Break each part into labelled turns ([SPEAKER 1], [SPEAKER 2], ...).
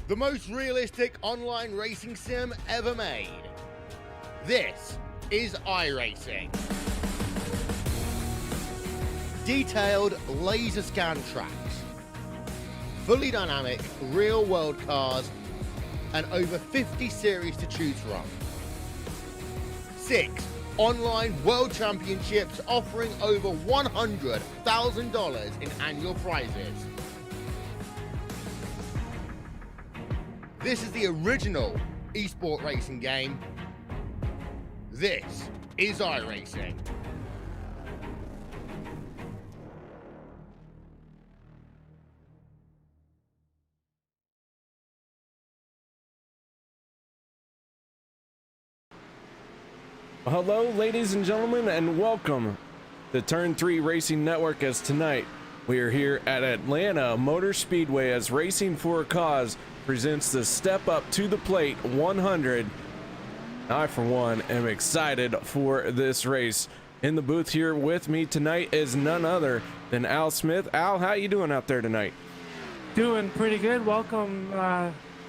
[SPEAKER 1] the most realistic online racing sim ever made. This is iRacing. Detailed laser scan tracks, fully dynamic real-world cars, and over 50 series to choose from. 6 online world championships offering over $100,000 in annual prizes. This is the original esport racing game. This is iRacing.
[SPEAKER 2] Hello, ladies and gentlemen, and welcome to Turn 3 Racing Network. As tonight we are here at Atlanta Motor Speedway as Racing for a Cause presents the Step Up to the Plate 100. I, for one, am excited for this race. In the booth here with me tonight is none other than Al Smith. Al, how you doing out there tonight?
[SPEAKER 3] Doing pretty good. Welcome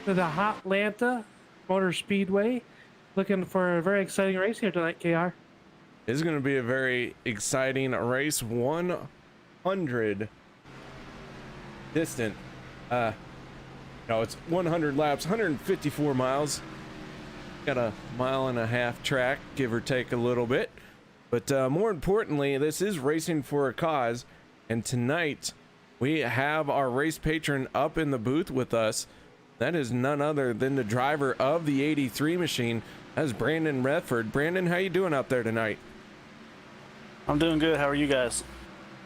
[SPEAKER 3] to the Atlanta Motor Speedway. Looking for a very exciting race here tonight, KR.
[SPEAKER 2] It's going to be a very exciting race. 100 distant. No, it's 100 laps, 154 miles. Got a mile and a half track, give or take a little bit. But more importantly, this is Racing for a Cause. And tonight, we have our race patron up in the booth with us. That is none other than the driver of the 83 machine. That's Brandon Redford. Brandon, how you doing out there tonight?
[SPEAKER 4] I'm doing good. How are you guys?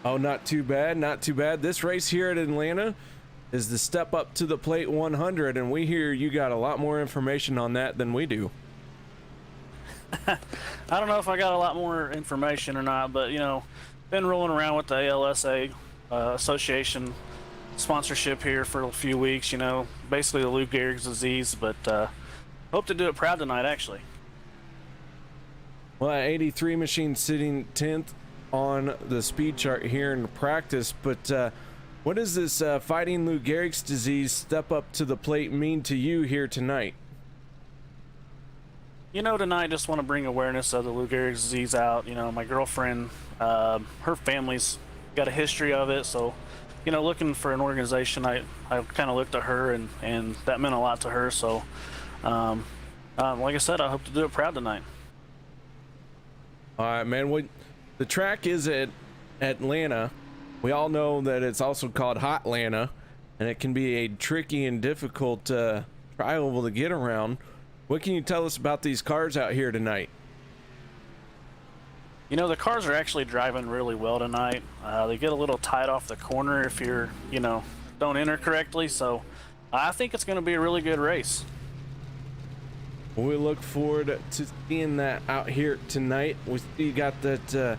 [SPEAKER 2] Oh, not too bad, not too bad. This race here at Atlanta is the Step Up to the Plate 100, and we hear you got a lot more information on that than we do.
[SPEAKER 4] I don't know if I got a lot more information or not, but you know, been rolling around with the ALSA association sponsorship here for a few weeks. You know, basically the Lou Gehrig's disease, but hope to do it proud tonight, actually.
[SPEAKER 2] Well, 83 machine sitting 10th on the speed chart here in practice, but what does this fighting Lou Gehrig's disease Step Up to the Plate mean to you here tonight?
[SPEAKER 4] You know, tonight just want to bring awareness of the Lou Gehrig's disease out. You know, my girlfriend, her family's got a history of it, so you know, looking for an organization, I kind of looked at her, and that meant a lot to her. So, like I said, I hope to do it proud tonight.
[SPEAKER 2] All right, man. The track is at Atlanta. We all know that it's also called Hotlanta, and it can be a tricky and difficult trial to get around. What can you tell us about these cars out here tonight?
[SPEAKER 4] You know, the cars are actually driving really well tonight. They get a little tight off the corner if you're, you know, don't enter correctly. So I think it's going to be a really good race.
[SPEAKER 2] We look forward to seeing that out here tonight. We see you got that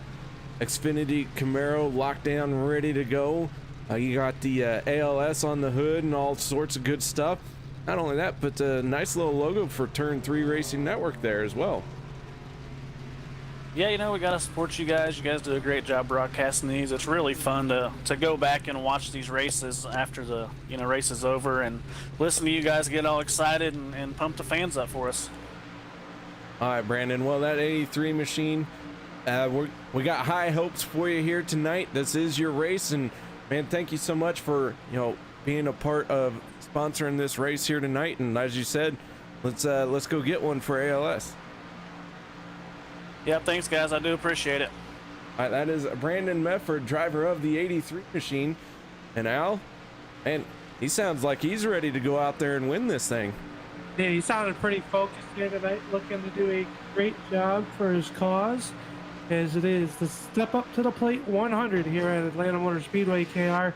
[SPEAKER 2] Xfinity Camaro locked down, ready to go. You got the ALS on the hood and all sorts of good stuff. Not only that, but a nice little logo for Turn 3 Racing Network there as well.
[SPEAKER 4] Yeah, you know, we got to support you guys. You guys do a great job broadcasting these. It's really fun to go back and watch these races after the, you know, race is over and listen to you guys get all excited and pump the fans up for us.
[SPEAKER 2] All right, Brandon. Well, that 83 machine, we got high hopes for you here tonight. This is your race, and man, thank you so much for, you know, being a part of sponsoring this race here tonight. And as you said, let's go get one for ALS.
[SPEAKER 4] Yeah, thanks guys, I do appreciate it.
[SPEAKER 2] All right, that is Brandon Medford, driver of the 83 machine. And Al, man, he sounds like he's ready to go out there and win this thing.
[SPEAKER 3] Yeah, he sounded pretty focused here tonight, looking to do a great job for his cause, as it is the Step Up to the Plate 100 here at Atlanta Motor Speedway, KR.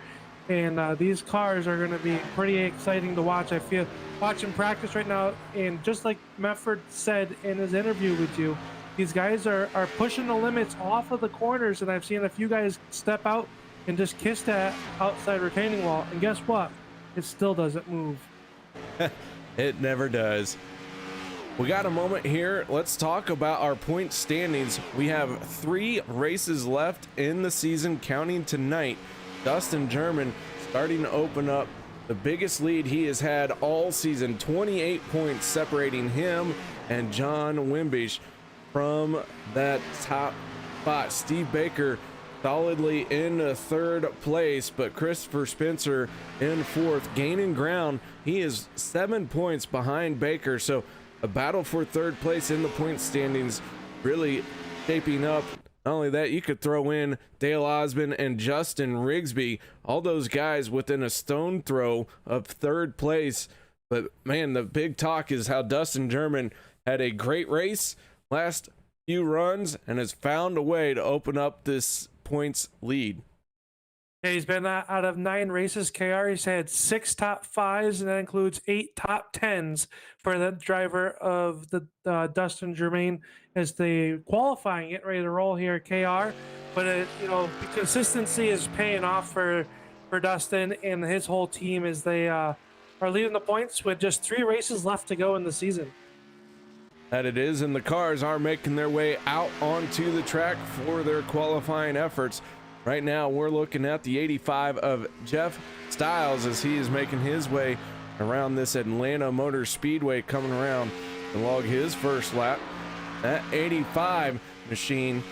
[SPEAKER 3] And these cars are going to be pretty exciting to watch. I feel watching practice right now, and just like Medford said in his interview with you, these guys are pushing the limits off of the corners, and I've seen a few guys step out and just kiss that outside retaining wall, and guess what? It still doesn't move.
[SPEAKER 2] It never does. We got a moment here. Let's talk about our point standings. We have 3 races left in the season, counting tonight. Dustin German starting to open up the biggest lead he has had all season, 28 points separating him and John Wimbish from that top spot. Steve Baker solidly in third place, but Christopher Spencer in fourth, gaining ground. He is 7 points behind Baker, so a battle for third place in the point standings really shaping up. Not only that, you could throw in Dale Osmond and Justin Rigsby, all those guys within a stone throw of third place. But man, the big talk is how Dustin German had a great race last few runs and has found a way to open up this points lead.
[SPEAKER 3] Yeah, he's been out of 9 races, KR. He's had 6 top 5s, and that includes 8 top 10s for the driver of the Dustin Germain as the qualifying, getting ready to roll here, KR. But the consistency is paying off for Dustin and his whole team as they are leading the points with just 3 races left to go in the season.
[SPEAKER 2] That it is, and the cars are making their way out onto the track for their qualifying efforts. Right now, we're looking at the 85 of Jeff Stiles as he is making his way around this Atlanta Motor Speedway, coming around to log his first lap. That 85 machine,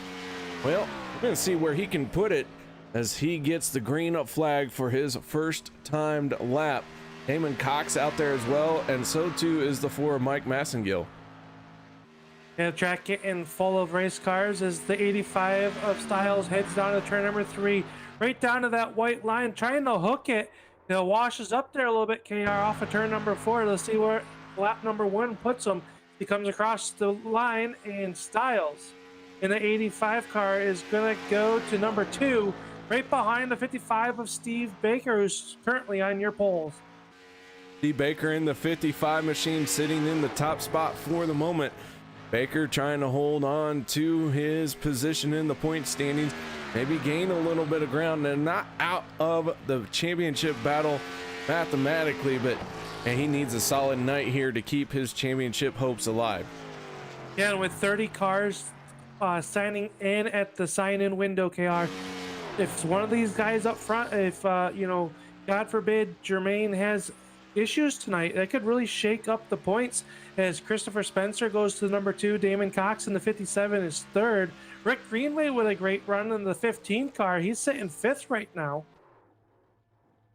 [SPEAKER 2] well, we're going to see where he can put it as he gets the green flag for his first timed lap. Damon Cox out there as well, and so too is the 4 of Mike Massengill.
[SPEAKER 3] And the track getting full of race cars as the 85 of Styles heads down to turn number 3, right down to that white line, trying to hook it. It washes up there a little bit, KR, off of turn number 4. Let's see where lap number 1 puts him. He comes across the line, and Styles in the 85 car is going to go to number 2, right behind the 55 of Steve Baker, who's currently on your poles.
[SPEAKER 2] Steve Baker in the 55 machine sitting in the top spot for the moment. Baker trying to hold on to his position in the point standings, maybe gain a little bit of ground, and not out of the championship battle mathematically, but he needs a solid night here to keep his championship hopes alive.
[SPEAKER 3] Yeah, and with 30 cars signing in at the sign-in window, KR, if one of these guys up front, if God forbid Germain has issues tonight, that could really shake up the points as Christopher Spencer goes to number 2, Damon Cox in the 57 is 3rd. Rick Greenway with a great run in the 15 car. He's sitting 5th right now.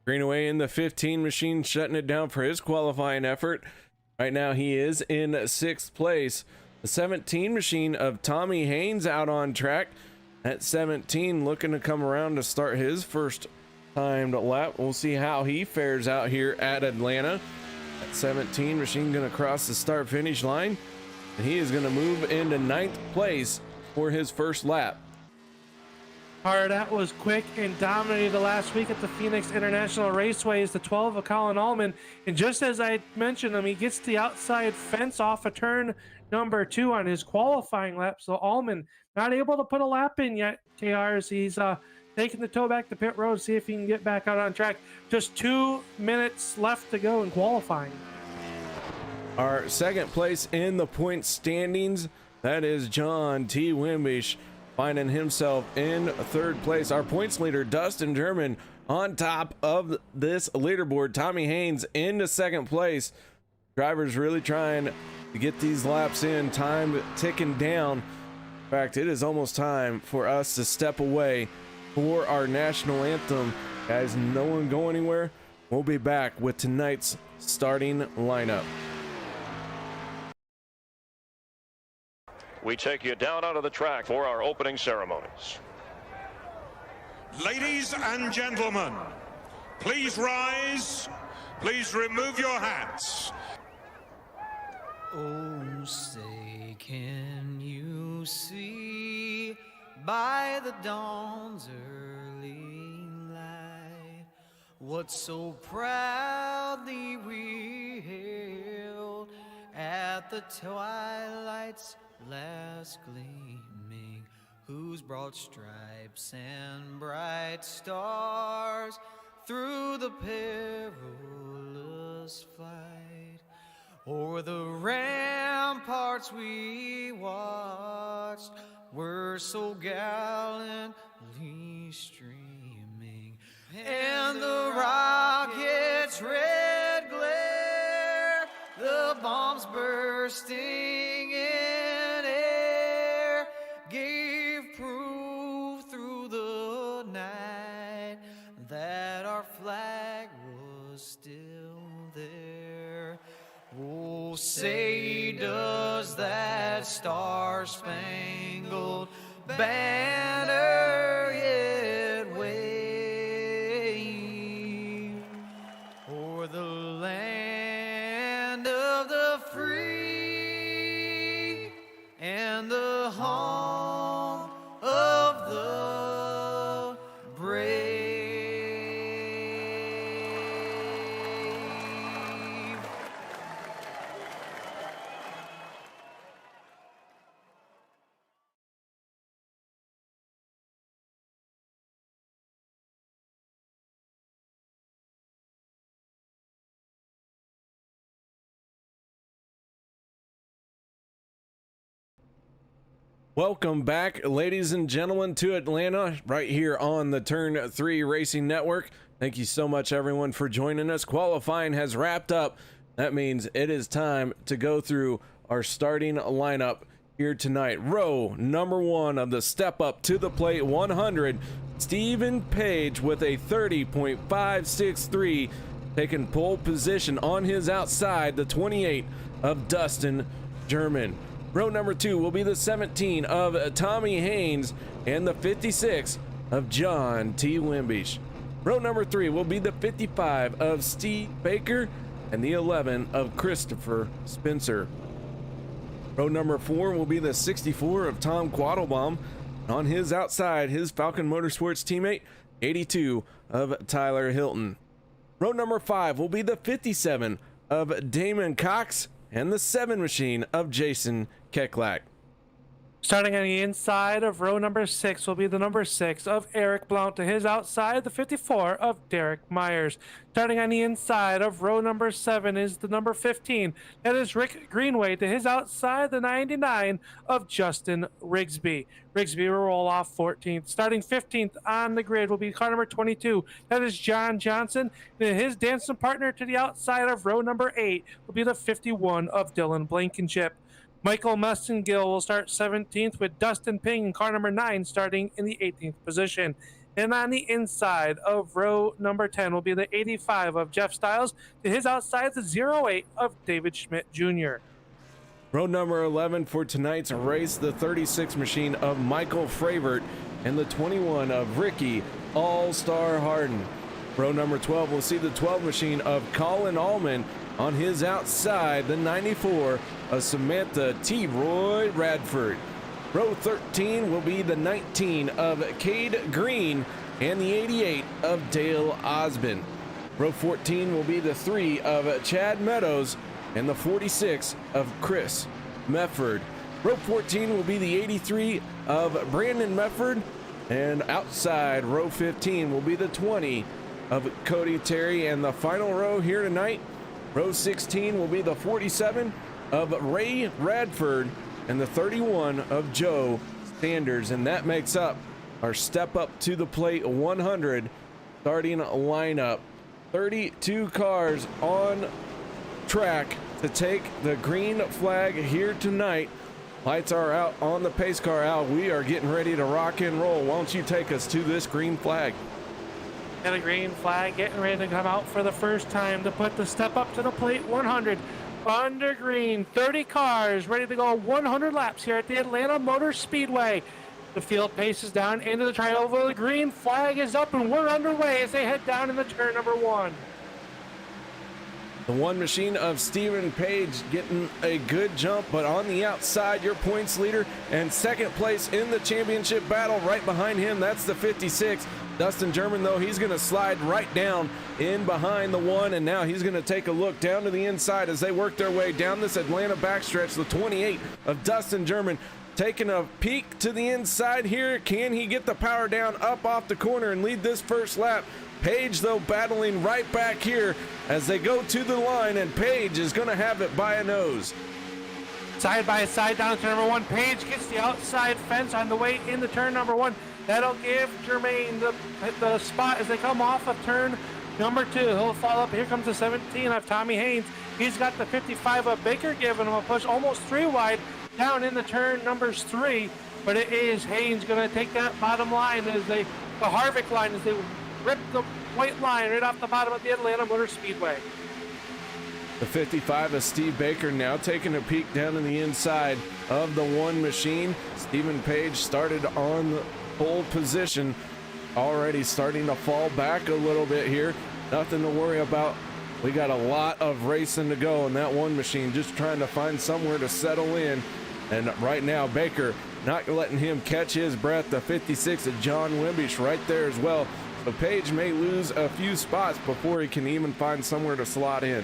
[SPEAKER 2] Greenway in the 15 machine shutting it down for his qualifying effort. Right now he is in 6th place. The 17 machine of Tommy Haynes out on track at 17, looking to come around to start his first timed lap. We'll see how he fares out here at Atlanta. At 17 machine going to cross the start finish line, and he is going to move into 9th place for his first lap.
[SPEAKER 3] That was quick and dominated the last week at the Phoenix International Raceway. The 12 of Colin Allman, and just as I mentioned him, he gets the outside fence off of turn number 2 on his qualifying lap. So Allman not able to put a lap in yet, KRs. He's taking the tow back to pit road, see if he can get back out on track. Just 2 minutes left to go in qualifying.
[SPEAKER 2] Our second place in the point standings, that is John T. Wimbish, finding himself in 3rd place. Our points leader, Dustin German, on top of this leaderboard. Tommy Haynes into 2nd place. Drivers really trying to get these laps in, time ticking down. In fact, it is almost time for us to step away for our national anthem. Guys, no one go anywhere. We'll be back with tonight's starting lineup.
[SPEAKER 5] We take you down onto the track for our opening ceremonies.
[SPEAKER 6] Ladies and gentlemen, please rise. Please remove your hats.
[SPEAKER 7] Oh, say, can you see by the dawn's early light what so proudly we hailed at the twilight's last gleaming, whose broad stripes and bright stars through the perilous fight o'er the ramparts we watched were so gallantly streaming, and the rockets lungs bursting in air gave proof through the night that our flag was still there. Oh, say does that star-spangled banner yet wave o'er the land of the free and the home of the brave.
[SPEAKER 2] Welcome back, ladies and gentlemen, to Atlanta, right here on the Turn 3 Racing Network. Thank you so much, everyone, for joining us. Qualifying has wrapped up. That means it is time to go through our starting lineup here tonight. Row number 1 of the Step Up to the Plate 100, Stephen Page with a 30.563, taking pole position on his outside, the 28 of Dustin German. Row number 2 will be the 17 of Tommy Haynes and the 56 of John T. Wimbish. Row number 3 will be the 55 of Steve Baker and the 11 of Christopher Spencer. Row number 4 will be the 64 of Tom Quattlebaum. On his outside, his Falcon Motorsports teammate, 82 of Tyler Hilton. Row number 5 will be the 57 of Damon Cox and the 7 machine of Jason Keklak.
[SPEAKER 3] Starting on the inside of row number 6 will be the number 6 of Eric Blount. To his outside, the 54 of Derek Myers. Starting on the inside of row number 7 is the number 15. That is Rick Greenway. To his outside, the 99 of Justin Rigsby. Rigsby will roll off 14th. Starting 15th on the grid will be car number 22. That is John Johnson. And his dancing partner to the outside of row number 8 will be the 51 of Dylan Blankenship. Michael Messengill will start 17th with Dustin Ping in car number 9 starting in the 18th position. And on the inside of row number 10 will be the 85 of Jeff Stiles. To his outside, the 08 of David Schmidt Jr.
[SPEAKER 2] Row number 11 for tonight's race, the 36 machine of Michael Fravert and the 21 of Ricky All-Star Harden. Row number 12 will see the 12 machine of Colin Allman. On his outside, the 94 of Samantha T. Roy Radford. Row 13 will be the 19 of Cade Green and the 88 of Dale Osbin. Row 14 will be the 3 of Chad Meadows and the 46 of Chris Mefford. Row 14 will be the 83 of Brandon Mefford, and outside row 15 will be the 20 of Cody Terry. And the final row here tonight, row 16 will be the 47 of Ray Radford and the 31 of Joe Sanders. And that makes up our Step Up to the Plate 100 starting lineup. 32 cars on track to take the green flag here tonight. Lights are out on the pace car. Al, we are getting ready to rock and roll. Why don't you take us to this green flag?
[SPEAKER 3] And the green flag getting ready to come out for the first time to put the Step Up to the Plate 100 under green. 30 cars ready to go 100 laps here at the Atlanta Motor Speedway. The field paces down into the trioval. The green flag is up and we're underway as they head down into turn number 1.
[SPEAKER 2] The 1 machine of Stephen Page getting a good jump, but on the outside, your points leader and second place in the championship battle right behind him. That's the 56. Dustin German, though, he's going to slide right down in behind the 1, and now he's going to take a look down to the inside as they work their way down this Atlanta backstretch. The 28 of Dustin German taking a peek to the inside here. Can he get the power down up off the corner and lead this first lap? Page, though, battling right back here as they go to the line, and Page is going to have it by a nose.
[SPEAKER 3] Side by side down to number 1. Page gets the outside fence on the way into turn number 1. That'll give Jermaine the spot as they come off of turn Number 2, he'll fall up. Here comes the 17 of Tommy Haynes. He's got the 55 of Baker giving him a push almost 3 wide down in the turn numbers 3. But it is Haynes going to take that bottom line as the Harvick line as they rip the white line right off the bottom of the Atlanta Motor Speedway.
[SPEAKER 2] The 55 of Steve Baker now taking a peek down in the inside of the 1 machine. Stephen Page started on the pole position, already starting to fall back a little bit here. Nothing to worry about. We got a lot of racing to go in that 1 machine, just trying to find somewhere to settle in. And right now, Baker not letting him catch his breath. The 56 of John Wimbish right there as well. So Page may lose a few spots before he can even find somewhere to slot in.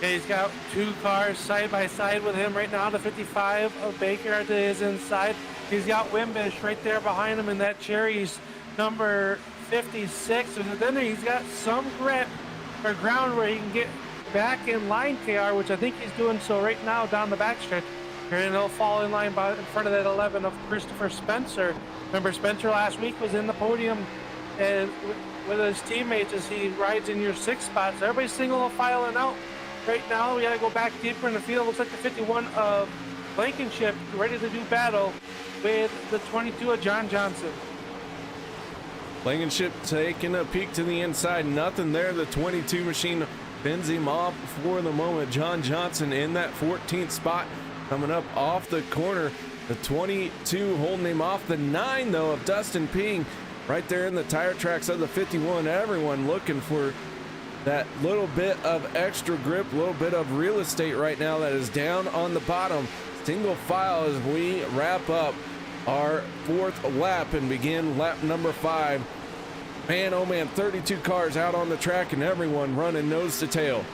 [SPEAKER 3] He's got 2 cars side by side with him right now. The 55 of Baker to his inside. He's got Wimbish right there behind him in that Cherry's number 56. And then he's got some grip or ground where he can get back in line, KR, which I think he's doing so right now down the backstretch. And he'll fall in line in front of that 11 of Christopher Spencer. Remember, Spencer last week was in the podium and with his teammates as he rides in your 6 spots. Everybody's single filing out. Right now, we got to go back deeper in the field. Looks like the 51 of Blankenship ready to do battle with the 22 of John Johnson.
[SPEAKER 2] Blankenship taking a peek to the inside. Nothing there. The 22 machine bends him off for the moment. John Johnson in that 14th spot coming up off the corner. The 22 holding him off. The 9, though, of Dustin Ping right there in the tire tracks of the 51. Everyone looking for that little bit of extra grip, little bit of real estate right now that is down on the bottom. Single file as we wrap up our 4th lap and begin lap number 5. Man, oh man, 32 cars out on the track and everyone running nose to tail.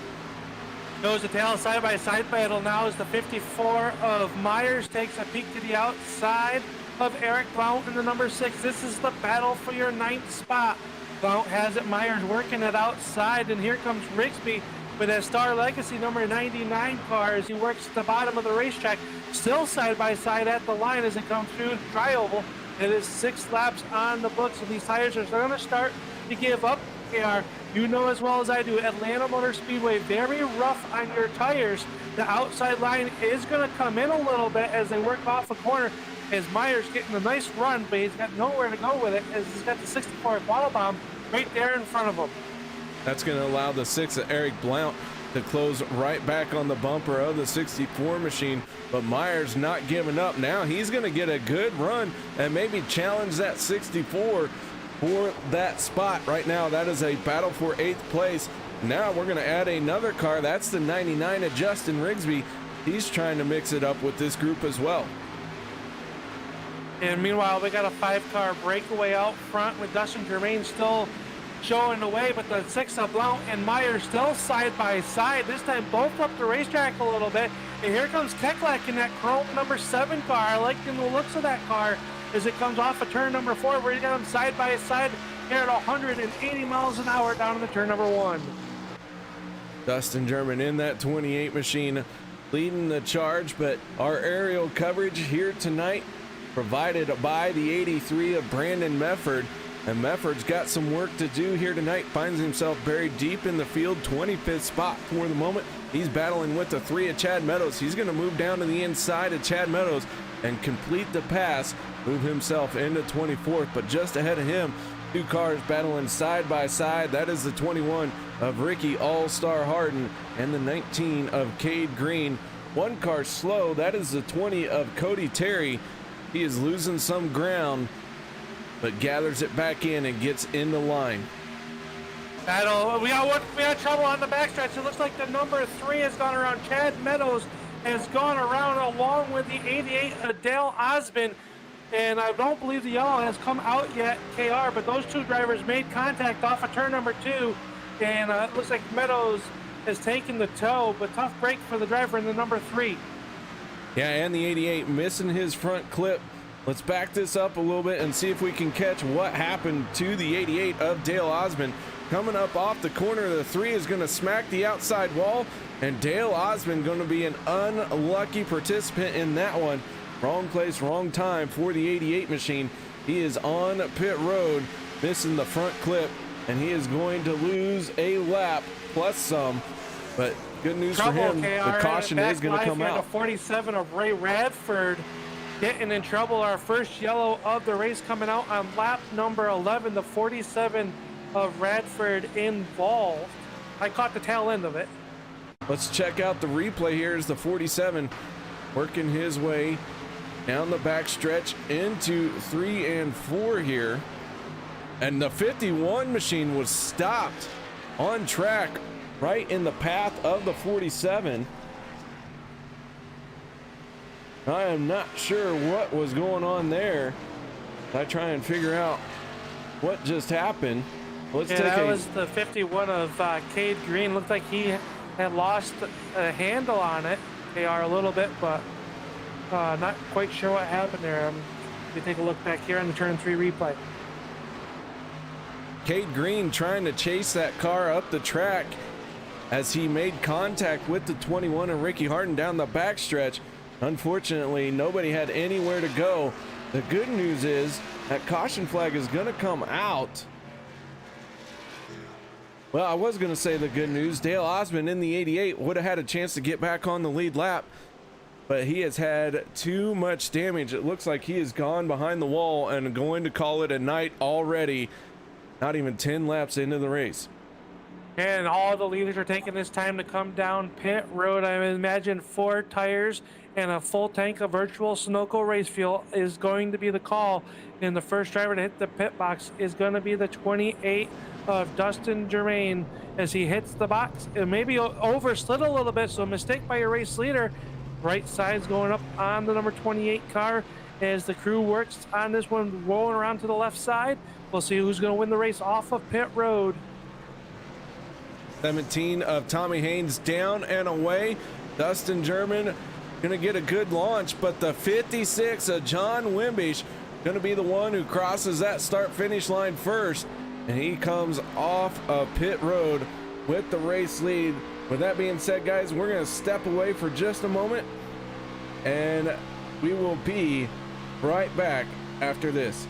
[SPEAKER 3] Nose to tail, side by side battle now as the 54 of Myers takes a peek to the outside of Eric Blount in the number 6. This is the battle for your 9th spot. Blount has it, Myers working it outside, and here comes Rigsby with a Star Legacy number 99 car as he works at the bottom of the racetrack, still side by side at the line as it comes through dry oval. It is 6 laps on the books, and these tires are going to start to give up. KR, you know as well as I do, Atlanta Motor Speedway, very rough on your tires. The outside line is going to come in a little bit as they work off a corner. As Myers getting a nice run, but he's got nowhere to go with it as he's got the 64 Qualibomb right there in front of him.
[SPEAKER 2] That's going to allow the 6 of Eric Blount to close right back on the bumper of the 64 machine, but Myers not giving up. Now he's going to get a good run and maybe challenge that 64 for that spot. Right now, that is a battle for 8th place. Now we're going to add another car. That's the 99 of Justin Rigsby. He's trying to mix it up with this group as well.
[SPEAKER 3] And meanwhile, we got a 5-car breakaway out front with Dustin Germain still showing the way, but the 6 of Blount and Myers still side by side. This time both up the racetrack a little bit. And here comes Keklak in that chrome number 7 car. I like the looks of that car as it comes off of turn number 4, where you got them side by side here at 180 miles an hour down in the turn number 1.
[SPEAKER 2] Dustin German in that 28 machine leading the charge, but our aerial coverage here tonight provided by the 83 of Brandon Mefford. And Mefford's got some work to do here tonight. Finds himself buried deep in the field, 25th spot for the moment. He's battling with the 3 of Chad Meadows. He's going to move down to the inside of Chad Meadows and complete the pass, move himself into 24th. But just ahead of him, 2 cars battling side by side. That is the 21 of Ricky All-Star Harden and the 19 of Cade Green. 1 car slow. That is the 20 of Cody Terry. He is losing some ground, but gathers it back in and gets in the line.
[SPEAKER 3] Battle. We got trouble on the backstretch. It looks like the number 3 has gone around. Chad Meadows has gone around along with the 88 Adele Osmond. And I don't believe the yellow has come out yet, KR, but those 2 drivers made contact off of turn number 2. And it looks like Meadows has taken the tow, but tough break for the driver in the number 3.
[SPEAKER 2] Yeah, and the 88 missing his front clip. Let's back this up a little bit and see if we can catch what happened to the 88 of Dale Osmond. Coming up off the corner, the 3 is going to smack the outside wall, and Dale Osmond going to be an unlucky participant in that one. Wrong place, wrong time for the 88 machine. He is on pit road, missing the front clip. and he is going to lose a lap plus some. But good news for him, the caution is going to come out.
[SPEAKER 3] The 47 of Ray Radford getting in trouble. Our first yellow of the race coming out on lap number 11. The 47 of Radford involved. I caught the tail end of it.
[SPEAKER 2] Let's check out the replay here as the 47 working his way down the back stretch into 3 and 4 here. And the 51 machine was stopped on track right in the path of the 47. I am not sure what was going on there. I try and figure out what just happened. Let's take
[SPEAKER 3] that was the 51 of Cade Green. Looked like he had lost a handle on it. They are a little bit, but not quite sure what happened there. We take a look back here on the turn 3 replay.
[SPEAKER 2] Cade Green trying to chase that car up the track as he made contact with the 21 and Ricky Harden down the backstretch. Unfortunately, nobody had anywhere to go. The good news is that caution flag is going to come out. Well, I was going to say the good news. Dale Osmond in the 88 would have had a chance to get back on the lead lap, but he has had too much damage. It looks like he has gone behind the wall and going to call it a night already. Not even 10 laps into the race.
[SPEAKER 3] And all the leaders are taking this time to come down pit road. I imagine 4 tires and a full tank of virtual Sunoco race fuel is going to be the call. And the first driver to hit the pit box is going to be the 28 of Dustin Germain as he hits the box. It maybe overslid a little bit, so a mistake by your race leader. Right side's going up on the number 28 car as the crew works on this one, rolling around to the left side. We'll see who's going to win the race off of pit road.
[SPEAKER 2] 17 of Tommy Haynes down and away. Dustin German going to get a good launch, but the 56 of John Wimbish going to be the one who crosses that start-finish line first, and he comes off of pit road with the race lead. With that being said, guys, we're going to step away for just a moment, and we will be right back after this.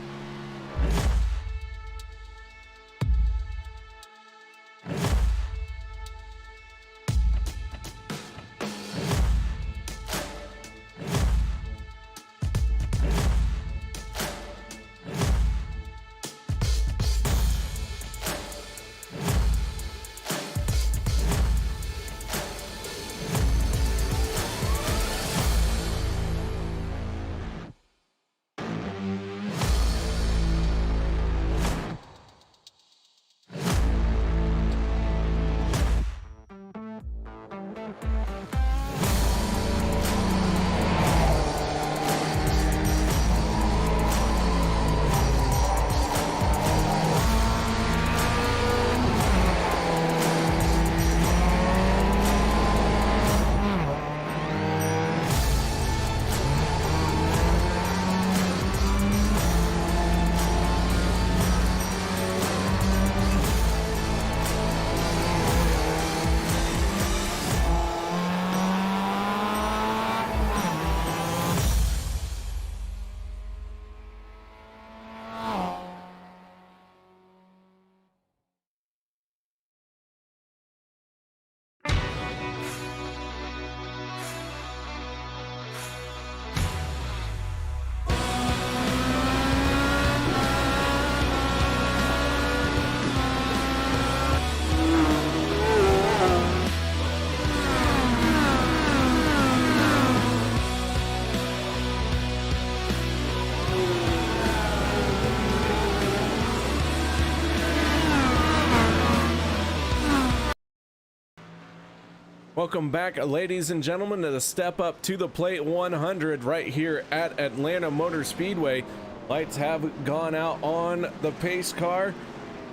[SPEAKER 2] Welcome back, ladies and gentlemen, to the Step Up to the Plate 100 right here at Atlanta Motor Speedway. Lights have gone out on the pace car.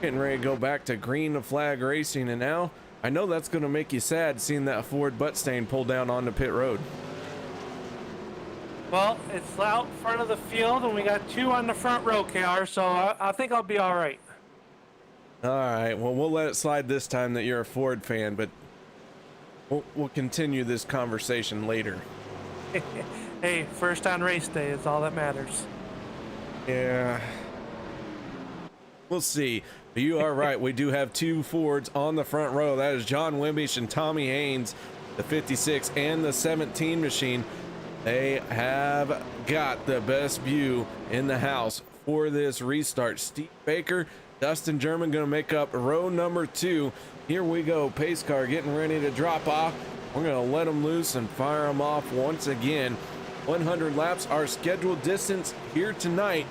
[SPEAKER 2] Getting ready to go back to green flag racing, and now I know that's going to make you sad seeing that Ford butt stain pull down onto pit road.
[SPEAKER 3] Well, it's out front of the field, and we got 2 on the front row, KR, so I think I'll be all right.
[SPEAKER 2] All right, well, we'll let it slide this time that you're a Ford fan, but we'll continue this conversation later.
[SPEAKER 3] Hey, first on race day is all that matters.
[SPEAKER 2] Yeah. We'll see. But you are right. We do have two Fords on the front row. That is John Wimbish and Tommy Haynes, the 56 and the 17 machine. They have got the best view in the house for this restart. Steve Baker, Dustin German going to make up row number 2. Here we go. Pace car getting ready to drop off. We're going to let them loose and fire them off once again. 100 laps, our scheduled distance here tonight.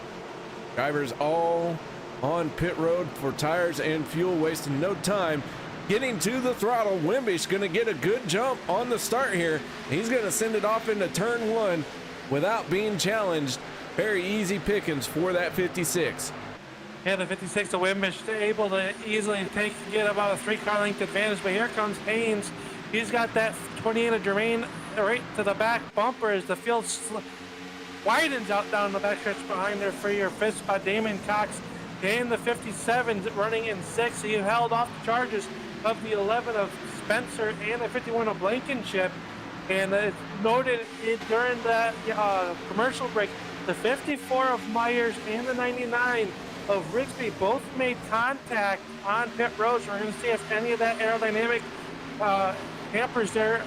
[SPEAKER 2] Drivers all on pit road for tires and fuel, wasting no time getting to the throttle. Wimbish going to get a good jump on the start here. He's going to send it off into turn 1 without being challenged. Very easy pickings for that 56.
[SPEAKER 3] Yeah, the 56 to Wimbish able to easily get about a 3-car length advantage, but here comes Haynes. He's got that 28 of Germain right to the back bumper as the field widens out down the backstretch behind there for your 5th spot. Damon Cox and the 57 running in 6th. He held off the charges of the 11 of Spencer and the 51 of Blankenship. And it's noted during the commercial break, the 54 of Myers and the 99 of Rigsby both made contact on pit roads. We're going to see if any of that aerodynamic hampers their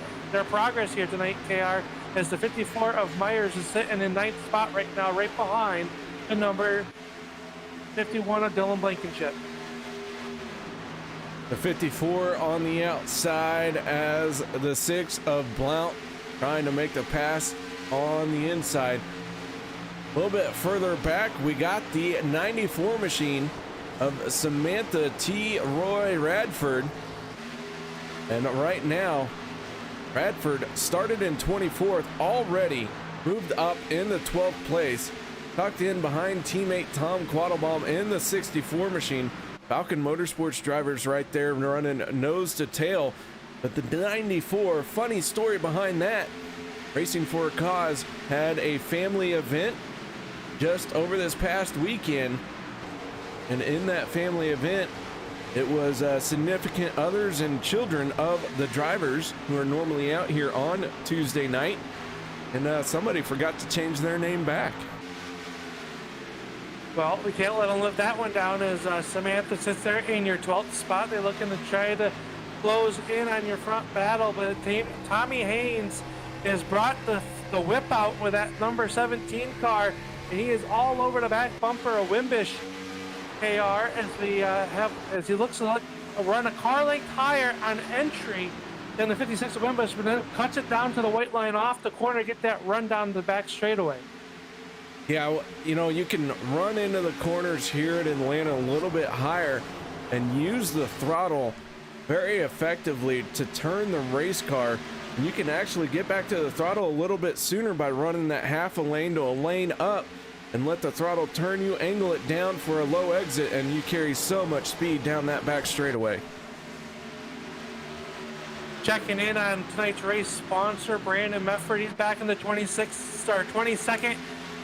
[SPEAKER 3] progress here tonight, KR, as the 54 of Myers is sitting in 9th spot right now, right behind the number 51 of Dylan Blankenship.
[SPEAKER 2] The 54 on the outside as the 6 of Blount trying to make the pass on the inside. A little bit further back, we got the 94 machine of Samantha T. Roy Radford. And right now, Radford started in 24th, already moved up in the 12th place, tucked in behind teammate Tom Quattlebaum in the 64 machine. Falcon Motorsports drivers right there running nose to tail. But the 94, funny story behind that, Racing for a Cause had a family event just over this past weekend. And in that family event, it was significant others and children of the drivers who are normally out here on Tuesday night. And somebody forgot to change their name back.
[SPEAKER 3] Well, we can't let them live that one down as Samantha sits there in your 12th spot. They're looking to try to close in on your front battle, but Tommy Haynes has brought the whip out with that number 17 car, and he is all over the back bumper of Wimbish, KR, as he looks to run a car length higher on entry than the 56 of Wimbish, but then cuts it down to the white line off the corner, get that run down the back straightaway.
[SPEAKER 2] Yeah, you know, you can run into the corners here at Atlanta a little bit higher and use the throttle very effectively to turn the race car. And you can actually get back to the throttle a little bit sooner by running that half a lane to a lane up and let the throttle turn you, angle it down for a low exit, and you carry so much speed down that back straightaway.
[SPEAKER 3] Checking in on tonight's race sponsor, Brandon Mefford. He's back in the 22nd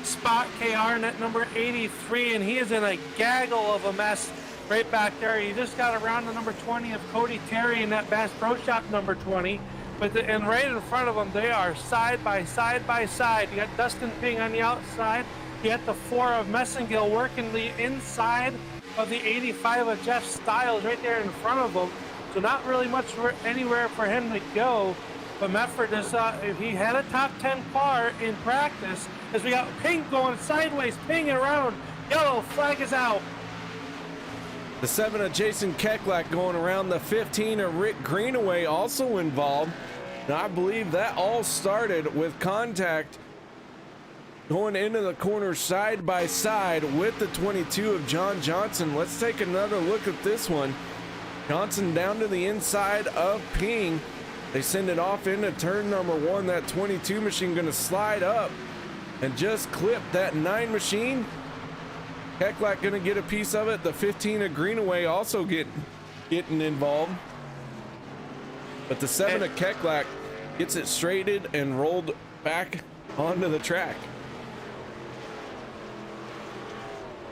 [SPEAKER 3] spot, KR, net number 83, and he is in a gaggle of a mess right back there. He just got around the number 20 of Cody Terry in that Bass Pro Shop number 20. And right in front of them, they are side by side by side. You got Dustin Ping on the outside. You got the 4 of Messengill working the inside of the 85 of Jeff Stiles right there in front of him. So not really much anywhere for him to go. But Mefford is, he had a top 10 car in practice as we got Ping going sideways, pinging around. Yellow flag is out.
[SPEAKER 2] The 7 of Jason Keklak going around. The 15 of Rick Greenaway also involved. And I believe that all started with contact going into the corner side by side with the 22 of John Johnson. Let's take another look at this one. Johnson down to the inside of Ping. They send it off into turn number 1. That 22 machine going to slide up and just clip that 9 machine. Keklak going to get a piece of it. The 15 of Greenaway also getting involved. But the 7 of Keklak gets it straighted and rolled back onto the track.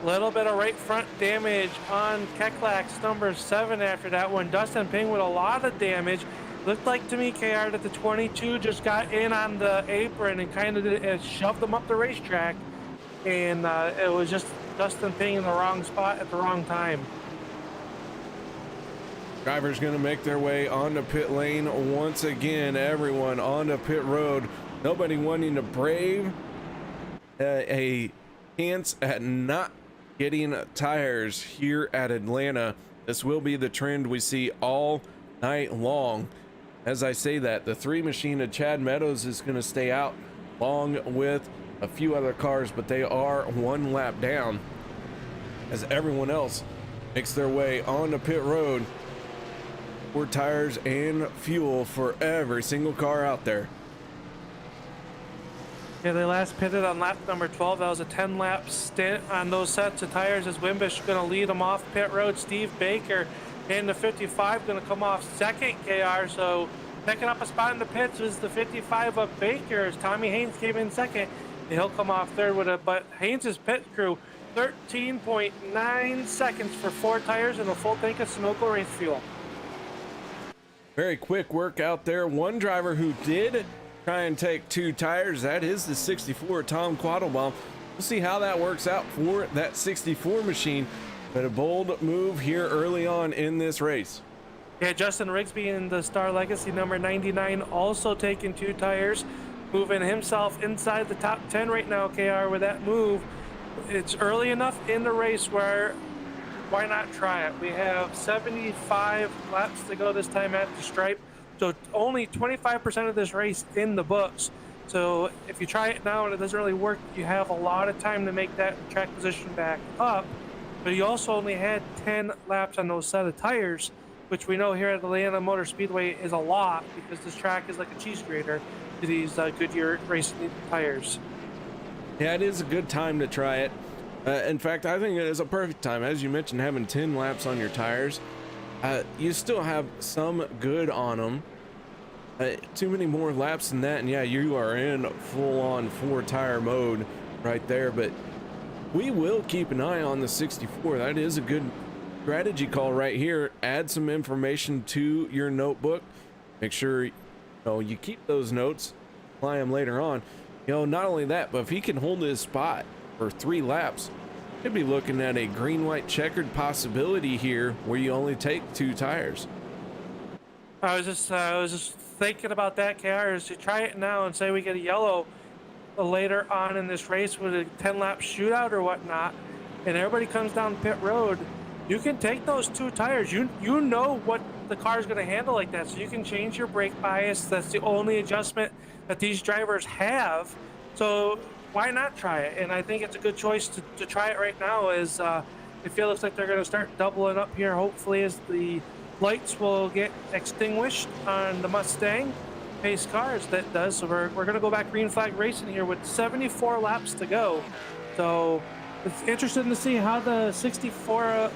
[SPEAKER 3] Little bit of right front damage on Keklak's number 7 after that one. Dustin Ping with a lot of damage. Looked like to me, KR, that the 22 just got in on the apron and kind of shoved them up the racetrack. And it was just Justin being in the wrong spot at the wrong time.
[SPEAKER 2] Drivers going to make their way onto pit lane once again. Everyone onto pit road. Nobody wanting to brave a chance at not getting tires here at Atlanta. This will be the trend we see all night long. As I say that, the 3 machine of Chad Meadows is going to stay out along with a few other cars, but they are 1 lap down as everyone else makes their way onto pit road for tires and fuel for every single car out there.
[SPEAKER 3] Yeah, they last pitted on lap number 12. That was a 10-lap stint on those sets of tires as Wimbish going to lead them off pit road. Steve Baker in the 55 going to come off second, KR. So picking up a spot in the pits is the 55 of Baker as Tommy Haynes came in second. And he'll come off third with it. But Haynes' pit crew, 13.9 seconds for 4 tires and a full tank of Sunoco race fuel.
[SPEAKER 2] Very quick work out there. One driver who did try and take 2 tires, that is the 64 Tom Quattlebaum. We'll see how that works out for that 64 machine, but a bold move here early on in this race.
[SPEAKER 3] Yeah, Justin Rigsby in the Star Legacy number 99 also taking 2 tires, moving himself inside the top 10 right now, KR, with that move. It's early enough in the race where why not try it? We have 75 laps to go this time at the stripe. So only 25% of this race in the books. So if you try it now and it doesn't really work, you have a lot of time to make that track position back up. But you also only had 10 laps on those set of tires, which we know here at Atlanta Motor Speedway is a lot because this track is like a cheese grater to these Goodyear racing tires.
[SPEAKER 2] Yeah, it is a good time to try it. In fact, I think it is a perfect time. As you mentioned, having 10 laps on your tires, you still have some good on them. Too many more laps than that, and yeah, you are in full-on 4-tire mode right there. But we will keep an eye on the 64. That is a good strategy call right here. Add some information to your notebook. Make sure you keep those notes, apply them later on. Not only that, but if he can hold his spot for 3 laps, could be looking at a green-white checkered possibility here where you only take 2 tires.
[SPEAKER 3] I was just thinking about that, KR, is to try it now and say we get a yellow later on in this race with a 10-lap shootout or whatnot, and everybody comes down pit road. You can take those 2 tires. You know what the car is going to handle like that, so you can change your brake bias. That's the only adjustment that these drivers have. So why not try it? And I think it's a good choice to try it right now, as it feels like they're going to start doubling up here, hopefully, as the lights will get extinguished on the Mustang pace cars. That does. So we're going to go back green flag racing here with 74 laps to go. So it's interesting to see how the 64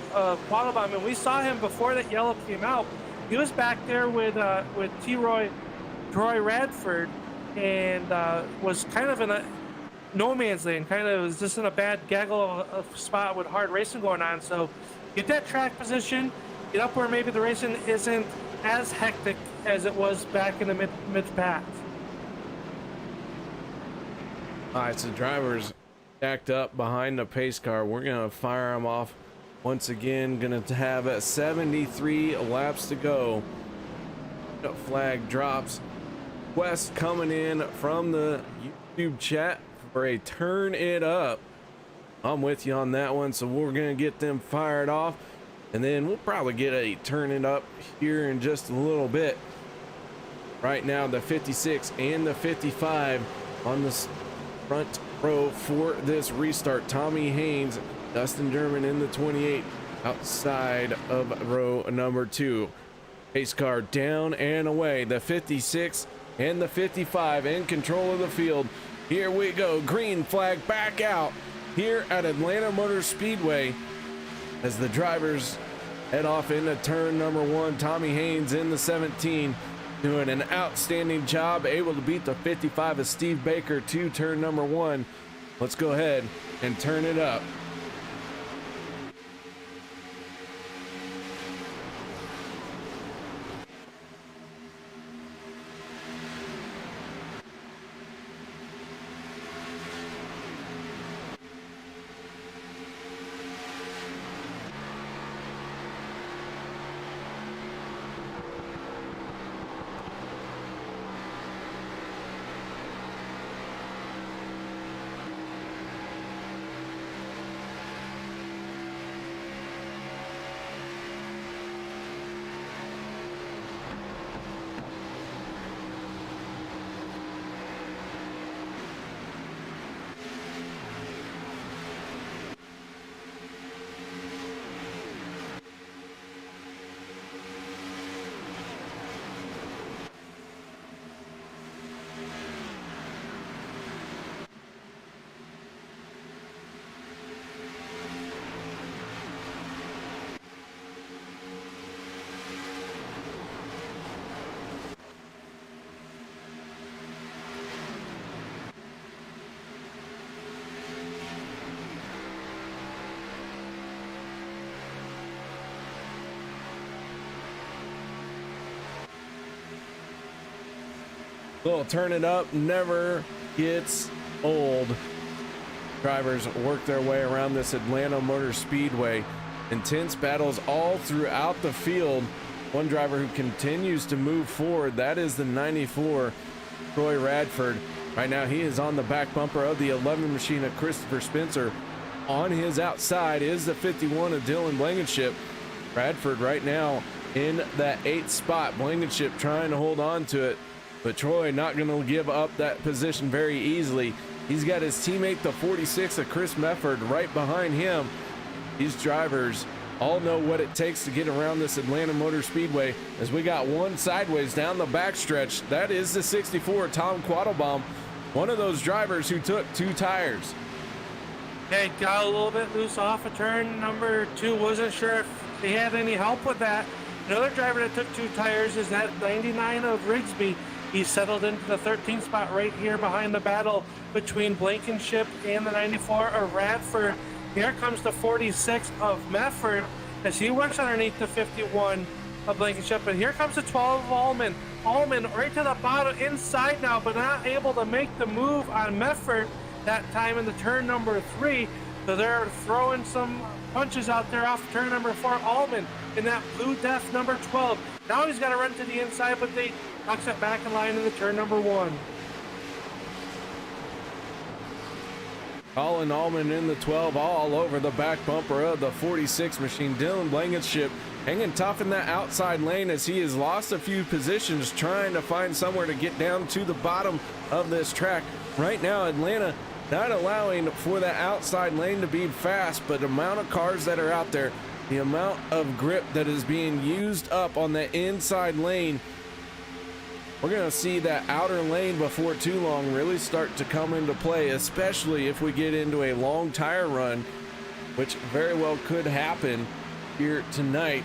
[SPEAKER 3] Quattlebaum, and we saw him before that yellow came out. He was back there with Troy Radford, and was kind of in a no man's land, kind of was just in a bad gaggle of spot with hard racing going on. So get that track position, get up where maybe the racing isn't as hectic as it was back in the mid-pack.
[SPEAKER 2] All right, so drivers stacked up behind the pace car. We're going to fire them off once again. Going to have 73 laps to go. The flag drops. West coming in from the YouTube chat for a turn it up. I'm with you on that one, so we're going to get them fired off, and then we'll probably get a turn it up here in just a little bit. Right now, the 56 and the 55 on the front row for this restart. Tommy Haynes, Dustin German in the 28 outside of row number 2. Pace car down and away. The 56 and the 55 in control of the field. Here we go. Green flag back out here at Atlanta Motor Speedway as the drivers head off into turn number 1. Tommy Haynes in the 17 doing an outstanding job, able to beat the 55 of Steve Baker to turn number 1. Let's go ahead and turn it up. Little turn it up never gets old. Drivers work their way around this Atlanta Motor Speedway. Intense battles all throughout the field. One driver who continues to move forward, that is the 94, Troy Radford. Right now he is on the back bumper of the 11 machine of Christopher Spencer. On his outside is the 51 of Dylan Blankenship. Radford right now in that 8th spot. Blankenship trying to hold on to it, but Troy not going to give up that position very easily. He's got his teammate, the 46 of Chris Mefford, right behind him. These drivers all know what it takes to get around this Atlanta Motor Speedway, as we got one sideways down the backstretch. That is the 64, Tom Quattlebaum, one of those drivers who took 2 tires.
[SPEAKER 3] Okay, got a little bit loose off of turn number 2. Wasn't sure if he had any help with that. Another driver that took 2 tires is that 99 of Rigsby. He settled into the 13th spot right here behind the battle between Blankenship and the 94 of Radford. Here comes the 46 of Mefford as he works underneath the 51 of Blankenship. But here comes the 12 of Allman. Allman right to the bottom inside now, but not able to make the move on Mefford that time in the turn number 3. So they're throwing some punches out there off turn number 4. Allman in that blue death number 12. Now he's got to run to the inside, but they knocks it back in line in the turn number 1.
[SPEAKER 2] Colin Allman in the 12 all over the back bumper of the 46 machine. Dylan Blankenship hanging tough in that outside lane as he has lost a few positions trying to find somewhere to get down to the bottom of this track. Right now, Atlanta not allowing for that outside lane to be fast, but the amount of cars that are out there, the amount of grip that is being used up on the inside lane, we're going to see that outer lane before too long really start to come into play, especially if we get into a long tire run, which very well could happen here tonight.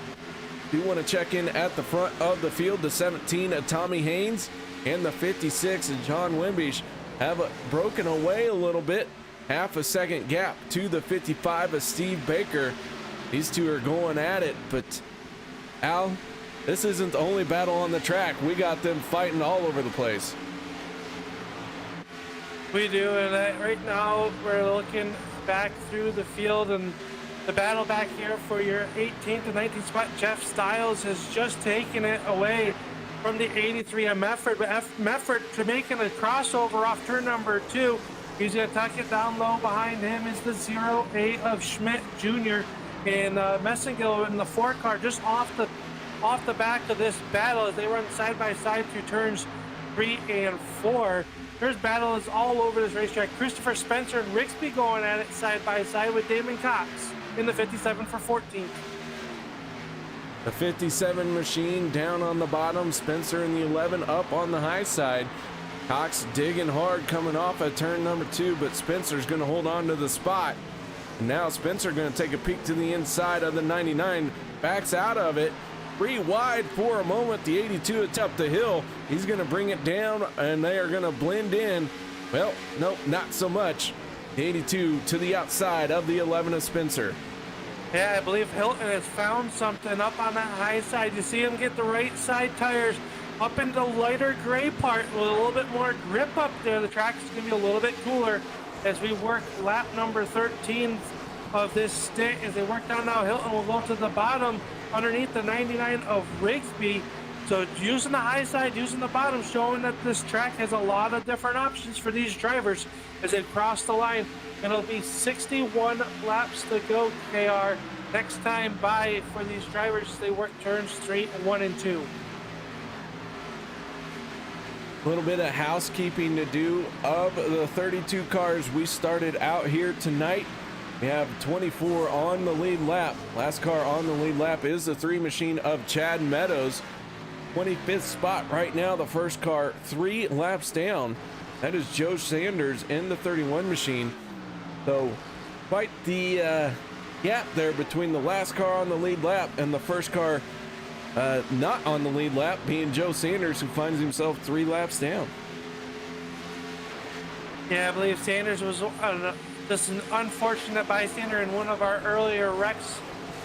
[SPEAKER 2] We want to check in at the front of the field. The 17 of Tommy Haynes and the 56 of John Wimbish have broken away a little bit. Half a second gap to the 55 of Steve Baker. These two are going at it, but Al, this isn't the only battle on the track. We got them fighting all over the place.
[SPEAKER 3] We do, and right now we're looking back through the field, and the battle back here for your 18th and 19th spot. Jeff Stiles has just taken it away from the 83 of Mefford, but Mefford to making a crossover off turn number 2. He's going to tuck it down low. Behind him is the 08 of Schmidt Jr. and Messingill in the 4 car just off the back of this battle as they run side by side through turns 3 and 4. There's battles all over this racetrack. Christopher Spencer and Rigsby going at it side by side with Damon Cox in the 57 for 14th.
[SPEAKER 2] The 57 machine down on the bottom. Spencer in the 11 up on the high side. Cox digging hard coming off at turn number 2, but Spencer's going to hold on to the spot. And now Spencer going to take a peek to the inside of the 99. Backs out of it. 3 wide for a moment. The 82 up the hill. He's going to bring it down, and they are going to blend in. Well, nope, not so much. The 82 to the outside of the 11 of Spencer.
[SPEAKER 3] Yeah, I believe Hilton has found something up on that high side. You see him get the right side tires up into the lighter gray part with a little bit more grip up there. The track is going to be a little bit cooler as we work lap number 13 of this stint. As they work down now, Hilton will go to the bottom underneath the 99 of Rigsby. So using the high side, using the bottom, showing that this track has a lot of different options for these drivers as they cross the line. It'll be 61 laps to go, KR. Next time by for these drivers, they work turns 3, 1, and 2.
[SPEAKER 2] A little bit of housekeeping to do of the 32 cars we started out here tonight. We have 24 on the lead lap. Last car on the lead lap is the 3 machine of Chad Meadows. 25th spot right now, the first car 3 laps down. That is Joe Sanders in the 31 machine. So quite the gap there between the last car on the lead lap and the first car not on the lead lap, being Joe Sanders, who finds himself 3 laps down.
[SPEAKER 3] Yeah, I believe Sanders was just an unfortunate bystander in one of our earlier wrecks,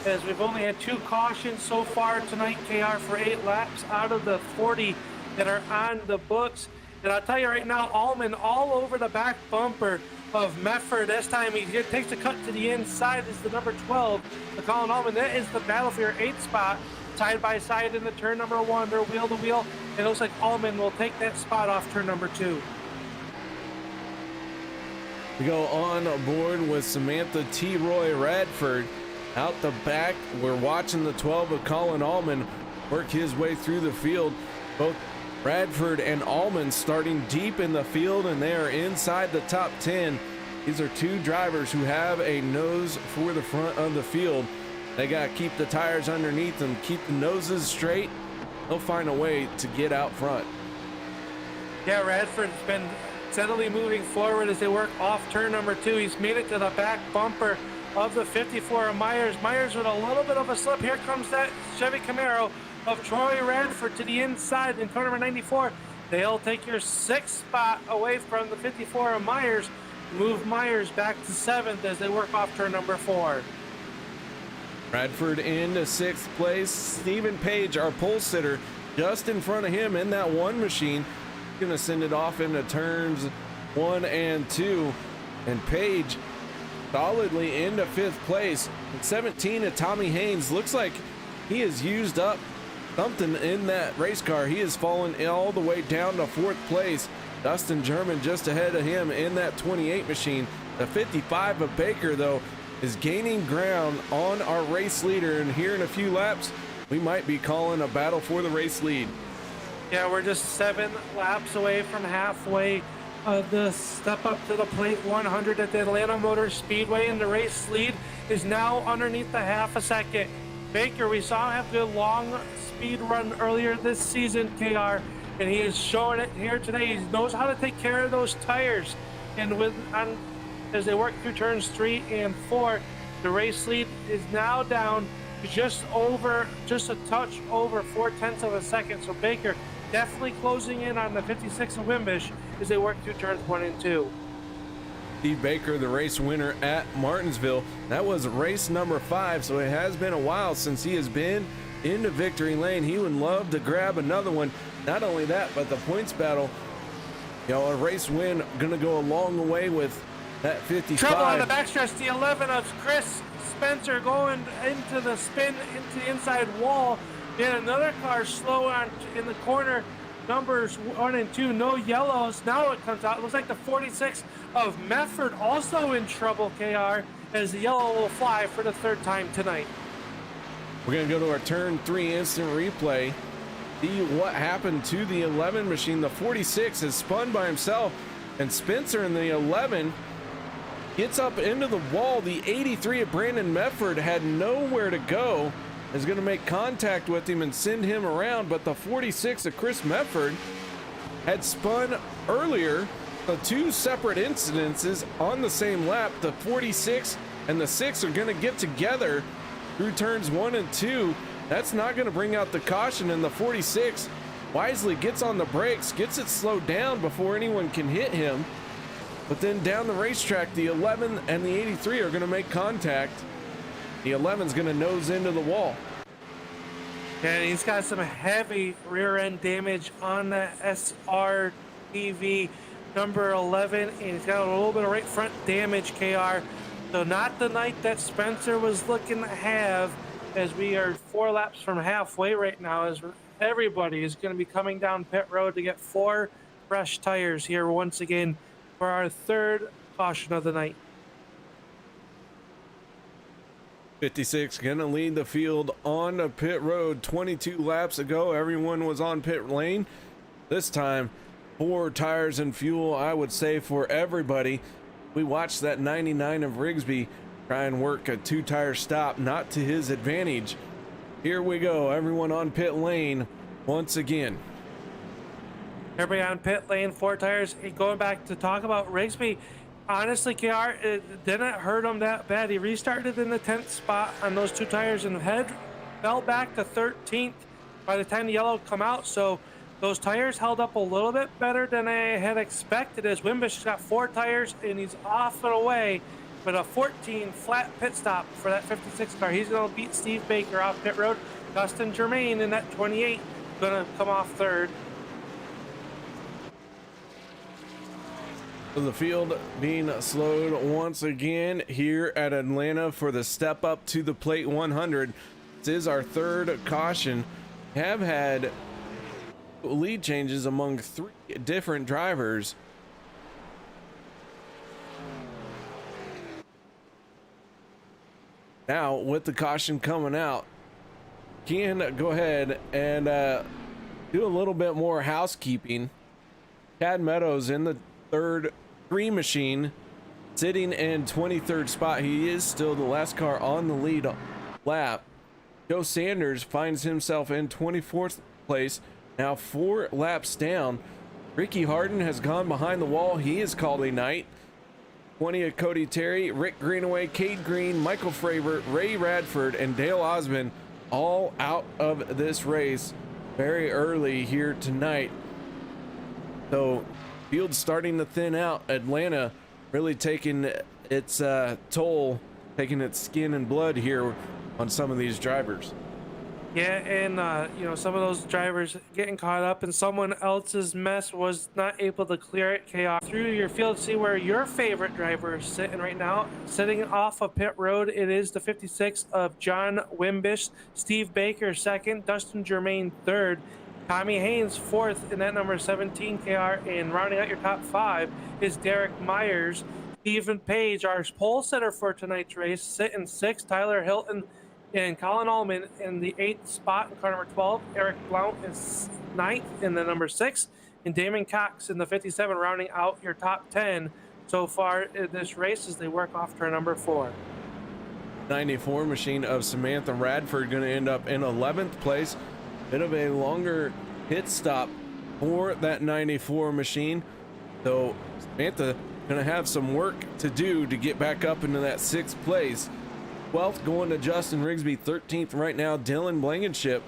[SPEAKER 3] as we've only had 2 cautions so far tonight, KR, for 8 laps out of the 40 that are on the books. And I'll tell you right now, Allman all over the back bumper of Mefford. This time he takes a cut to the inside. Is the number 12, the Colin Allman. That is the battle for your 8th spot. Side by side in the turn number 1. They're wheel to wheel. It looks like Allman will take that spot off turn number 2.
[SPEAKER 2] We go on board with Samantha T. Roy Radford. Out the back, we're watching the 12 of Colin Allman work his way through the field. Both Radford and Allman starting deep in the field, and they are inside the top 10. These are two drivers who have a nose for the front of the field. They got to keep the tires underneath them, keep the noses straight. They'll find a way to get out front.
[SPEAKER 3] Yeah, Radford's been steadily moving forward as they work off turn number 2. He's made it to the back bumper of the 54 of Myers. Myers with a little bit of a slip. Here comes that Chevy Camaro of Troy Radford to the inside in car number 94. They'll take your 6th spot away from the 54 of Myers. Move Myers back to 7th as they work off turn number 4.
[SPEAKER 2] Radford into 6th place. Stephen Page, our pole sitter, just in front of him in that 1 machine. Gonna send it off into turns 1 and 2. And Page solidly into 5th place. And 17 of Tommy Haynes. Looks like he has used up something in that race car. He has fallen all the way down to 4th place. Dustin German just ahead of him in that 28 machine. The 55 of Baker, though, is gaining ground on our race leader. And here in a few laps, we might be calling a battle for the race lead.
[SPEAKER 3] Yeah, we're just 7 laps away from halfway of the step up to the plate 100 at the Atlanta Motor Speedway, and the race lead is now underneath the half a second. Baker, we saw him have good long speed run earlier this season, KR, and he is showing it here today. He knows how to take care of those tires, and as they work through turns 3 and 4, the race lead is now down to just a touch over 0.4 of a second. So Baker definitely closing in on the 56 of Wimbish as they work through turns 1 and 2.
[SPEAKER 2] Steve Baker, the race winner at Martinsville. That was race number 5, so it has been a while since he has been into victory lane. He would love to grab another one. Not only that, but the points battle, a race win gonna go a long way with that 55.
[SPEAKER 3] Trouble on the backstretch, the 11 of Chris Spencer going into the spin, into the inside wall. Then another car slow on in the corner. Numbers 1 and 2, no yellows. Now it comes out. It looks like the 46 of Mefford also in trouble, KR, as the yellow will fly for the 3rd time tonight.
[SPEAKER 2] We're going to go to our turn 3 instant replay. See what happened to the 11 machine. The 46 is spun by himself, and Spencer in the 11 gets up into the wall. The 83 of Brandon Mefford had nowhere to go. Is going to make contact with him and send him around, but the 46 of Chris Mefford had spun earlier. The 2 separate incidences on the same lap. The 46 and the 6 are going to get together through turns 1 and 2. That's not going to bring out the caution, and the 46 wisely gets on the brakes, gets it slowed down before anyone can hit him. But then down the racetrack, the 11 and the 83 are going to make contact. The 11's going to nose into the wall.
[SPEAKER 3] And he's got some heavy rear end damage on the SRTV number 11. And he's got a little bit of right front damage, KR. So not the night that Spencer was looking to have, as we are 4 laps from halfway right now, as everybody is going to be coming down pit road to get 4 fresh tires here once again for our 3rd caution of the night.
[SPEAKER 2] 56 gonna lead the field on the pit road. 22 laps ago, everyone was on pit lane. This time, 4 tires and fuel, I would say, for everybody. We watched that 99 of Rigsby try and work a 2-tire stop, not to his advantage. Here we go, everyone on pit lane once again.
[SPEAKER 3] Everybody on pit lane, 4 tires. Going back to talk about Rigsby, honestly, KR, it didn't hurt him that bad. He restarted in the 10th spot on those 2 tires and fell back to 13th by the time the yellow come out. So those tires held up a little bit better than I had expected, as Wimbish got 4 tires and he's off and away with a 14 flat pit stop for that 56 car. He's going to beat Steve Baker off pit road. Dustin Germain in that 28 going to come off 3rd.
[SPEAKER 2] So the field being slowed once again here at Atlanta for the step up to the plate 100. This is our third caution. Have had lead changes among 3 different drivers. Now with the caution coming out, can go ahead and do a little bit more housekeeping. Chad Meadows in the third 3 machine, sitting in 23rd spot. He is still the last car on the lead lap. Joe Sanders finds himself in 24th place, now 4 laps down. Ricky Harden has gone behind the wall. He is called a night. 20 of Cody Terry, Rick Greenaway, Cade Green, Michael Fravert, Ray Radford, and Dale Osmond all out of this race very early here tonight. So field starting to thin out. Atlanta really taking its toll, taking its skin and blood here on some of these drivers.
[SPEAKER 3] Yeah, and you know, some of those drivers getting caught up in someone else's mess was not able to clear it. Chaos through your field, see where your favorite driver is sitting right now. Sitting off of pit road, it is the 56 of John Wimbish, Steve Baker second, Dustin Germain third, Tommy Haynes fourth in that number 17 KR, and rounding out your top 5 is Derek Myers. Stephen Page, our pole sitter for tonight's race, sitting 6th. Tyler Hilton and Colin Allman in the 8th spot in car number 12. Eric Blount is 9th in the number 6. And Damon Cox in the 57, rounding out your top 10 so far in this race as they work off turn number 4.
[SPEAKER 2] 94 machine of Samantha Radford going to end up in 11th place. Bit of a longer pit stop for that 94 machine. So Samantha going to have some work to do to get back up into that 6th place. 12th going to Justin Rigsby, 13th right now Dylan Blankenship,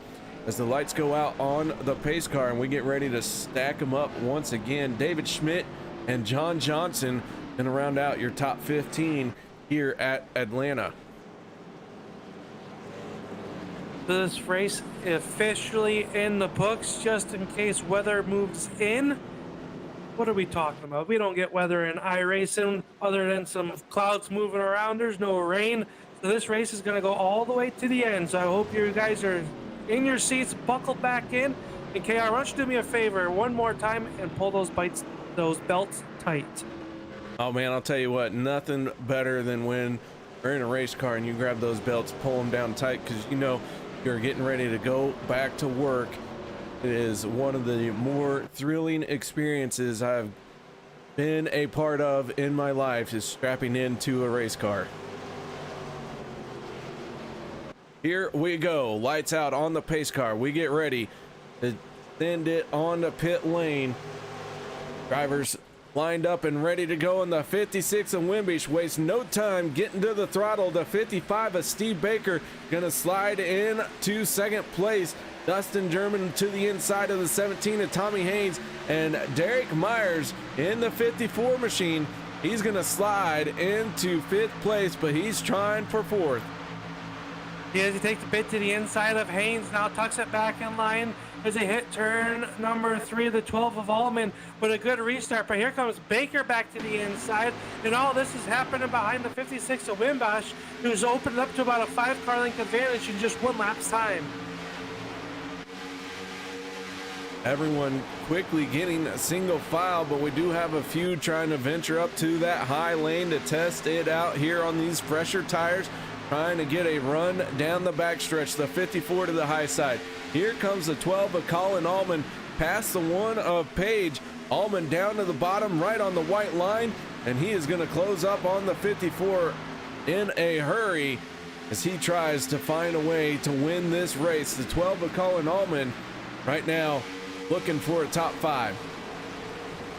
[SPEAKER 2] as the lights go out on the pace car and we get ready to stack them up once again. David Schmidt and John Johnson going to round out your top 15 here at Atlanta.
[SPEAKER 3] This race officially in the books, just in case weather moves in. What are we talking about? We don't get weather in iRacing other than some clouds moving around. There's no rain. So this race is going to go all the way to the end. So I hope you guys are in your seats, buckled back in. And KR, why don't you do me a favor one more time and pull those belts tight.
[SPEAKER 2] Oh man, I'll tell you what, nothing better than when you're in a race car and you grab those belts, pull them down tight, because you know you're getting ready to go back to work. It is one of the more thrilling experiences I've been a part of in my life, is strapping into a race car. Here we go, lights out on the pace car. We get ready to send it on the pit lane. Drivers lined up and ready to go, in the 56 of Wimbish wastes no time getting to the throttle. The 55 of Steve Baker gonna slide in to 2nd place. Dustin German to the inside of the 17 of Tommy Haynes, and Derek Myers in the 54 machine. He's gonna slide into 5th place, but he's trying for 4th.
[SPEAKER 3] As he takes the bit to the inside of Haynes, now tucks it back in line as they hit turn number 3, the 12 of Allman, with a good restart. But here comes Baker back to the inside, and all this is happening behind the 56 of Wimbosh, who's opened up to about a 5-car length advantage in just 1 lap's time.
[SPEAKER 2] Everyone quickly getting a single file, but we do have a few trying to venture up to that high lane to test it out here on these fresher tires, trying to get a run down the backstretch. The 54 to the high side. Here comes the 12 of Colin Allman past the 1 of Page. Allman down to the bottom right on the white line, and he is going to close up on the 54 in a hurry as he tries to find a way to win this race. The 12 of Colin Allman right now looking for a top 5.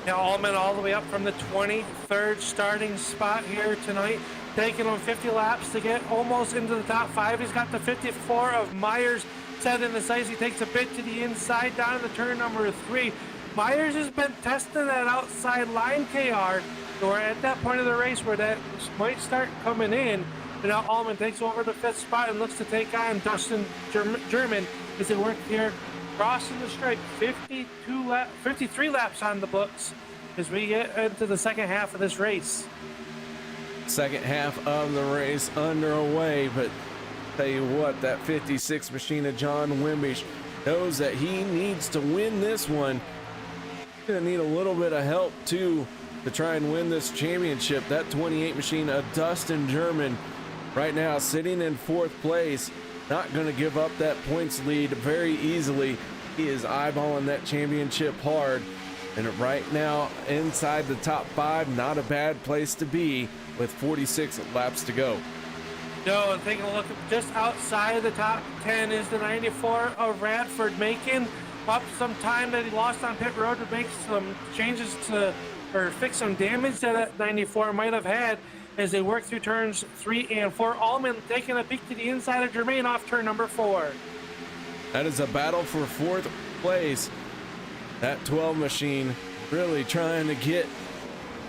[SPEAKER 3] Now Allman all the way up from the 23rd starting spot here tonight, taking him 50 laps to get almost into the top 5. He's got the 54 of Myers set in the sights. He takes a bit to the inside down to the turn number 3. Myers has been testing that outside line, KR. So we're at that point of the race where that might start coming in. But now Allman takes over the 5th spot and looks to take on Dustin German as they work here, crossing the stripe. 53 laps on the books. as we get into the second half of this race.
[SPEAKER 2] Second half of the race underway, but tell you what, that 56 machine of John Wimbish knows that he needs to win this one. He's gonna need a little bit of help too to try and win this championship. That 28 machine of Dustin German right now sitting in 4th place, not gonna give up that points lead very easily. He is eyeballing that championship hard, and right now inside the top 5, not a bad place to be with 46 laps to go.
[SPEAKER 3] No, and taking a look just outside of the top 10 is the 94 of Radford, making up some time that he lost on pit road to make some changes to, or fix some damage that 94 might have had as they work through turns 3 and 4. Allman taking a peek to the inside of Germain off turn number 4.
[SPEAKER 2] That is a battle for 4th place. That 12 machine really trying to get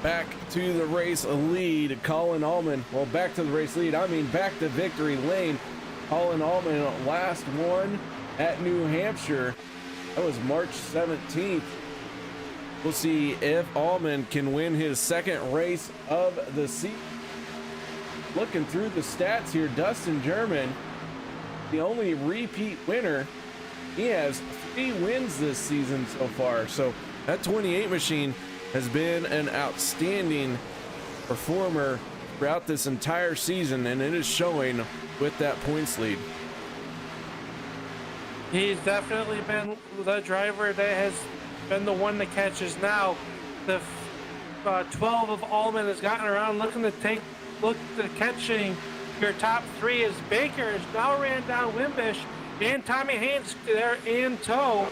[SPEAKER 2] back to the race lead. Colin Allman, well, back to the race lead, I mean back to victory lane. Colin Allman last one at New Hampshire. That was March 17th. We'll see if Allman can win his second race of the season. Looking through the stats here, Dustin German, the only repeat winner. He has 3 wins this season so far. So that 28 machine has been an outstanding performer throughout this entire season, and it is showing with that points lead.
[SPEAKER 3] He's definitely been the driver that has been the one that catches. Now the 12 of Allman has gotten around looking to catching your top 3 as Baker has now ran down Wimbish and Tommy Haynes there in tow.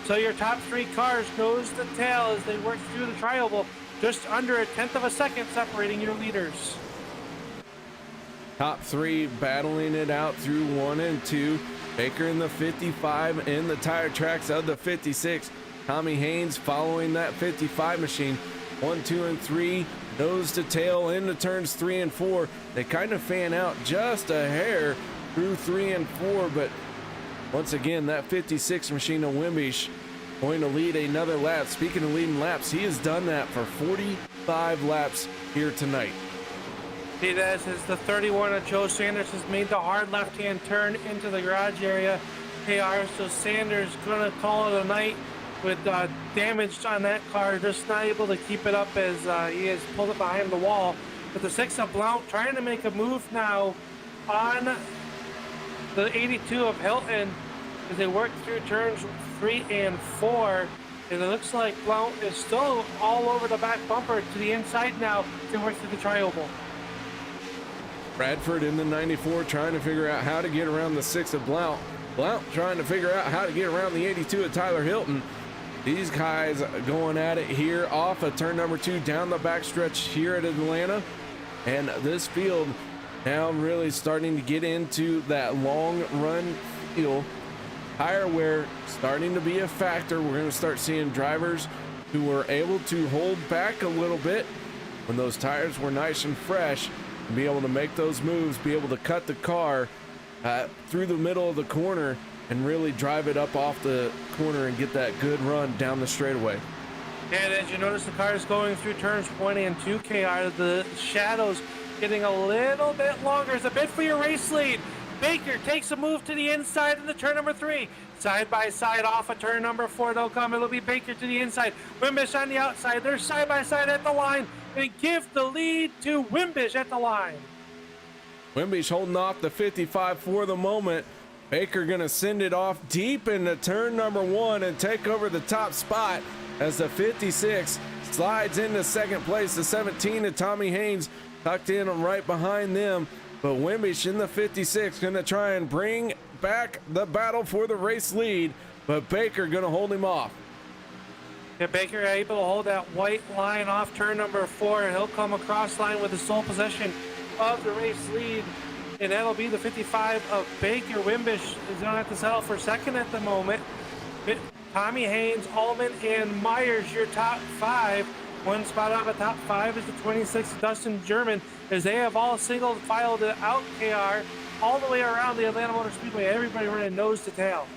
[SPEAKER 3] So your top 3 cars nose to tail as they work through the tri-oval, just under a 1/10 of a second separating your leaders.
[SPEAKER 2] Top 3 battling it out through 1 and 2. Baker in the 55 in the tire tracks of the 56. Tommy Haynes following that 55 machine. 1, 2, and 3 nose to tail into turns 3 and 4. They kind of fan out just a hair through 3 and 4, but once again, that 56 machine of Wimbish going to lead another lap. Speaking of leading laps, he has done that for 45 laps here tonight.
[SPEAKER 3] See, that is the 31 of Joe Sanders has made the hard left-hand turn into the garage area. KR, so Sanders going to call it a night with damage on that car, just not able to keep it up as he has pulled it behind the wall. But the 6 of Blount trying to make a move now on the 82 of Hilton as they work through turns 3 and 4. And it looks like Blount is still all over the back bumper to the inside now to work through the tri-oval.
[SPEAKER 2] Bradford in the 94 trying to figure out how to get around the 6 of Blount. Blount trying to figure out how to get around the 82 of Tyler Hilton. These guys going at it here off of turn number 2 down the backstretch here at Atlanta. And this field now really starting to get into that long run feel. Tire wear starting to be a factor. We're going to start seeing drivers who were able to hold back a little bit when those tires were nice and fresh and be able to make those moves, be able to cut the car through the middle of the corner and really drive it up off the corner and get that good run down the straightaway.
[SPEAKER 3] And as you notice, the car is going through turns 1 and 2, KR. The shadows getting a little bit longer. It's a bit for your race lead. Baker takes a move to the inside in the turn number 3. Side by side off of turn number 4. They'll come. It'll be Baker to the inside. Wimbish on the outside. They're side by side at the line. And give the lead to Wimbish at the line.
[SPEAKER 2] Wimbish holding off the 55 for the moment. Baker gonna send it off deep into turn number 1 and take over the top spot as the 56 slides into second place. The 17 of Tommy Haynes tucked in right behind them. But Wimbish in the 56 gonna try and bring back the battle for the race lead, but Baker gonna hold him off.
[SPEAKER 3] Yeah, Baker able to hold that white line off turn number 4, and he'll come across line with the sole possession of the race lead, and that'll be the 55 of Baker. Wimbish is gonna have to settle for second at the moment. Tommy Haynes, Allman, and Myers, your top 5. One spot out of the top 5 is the 26 Dustin German, as they have all single filed it out, KR, all the way around the Atlanta Motor Speedway. Everybody running nose to tail.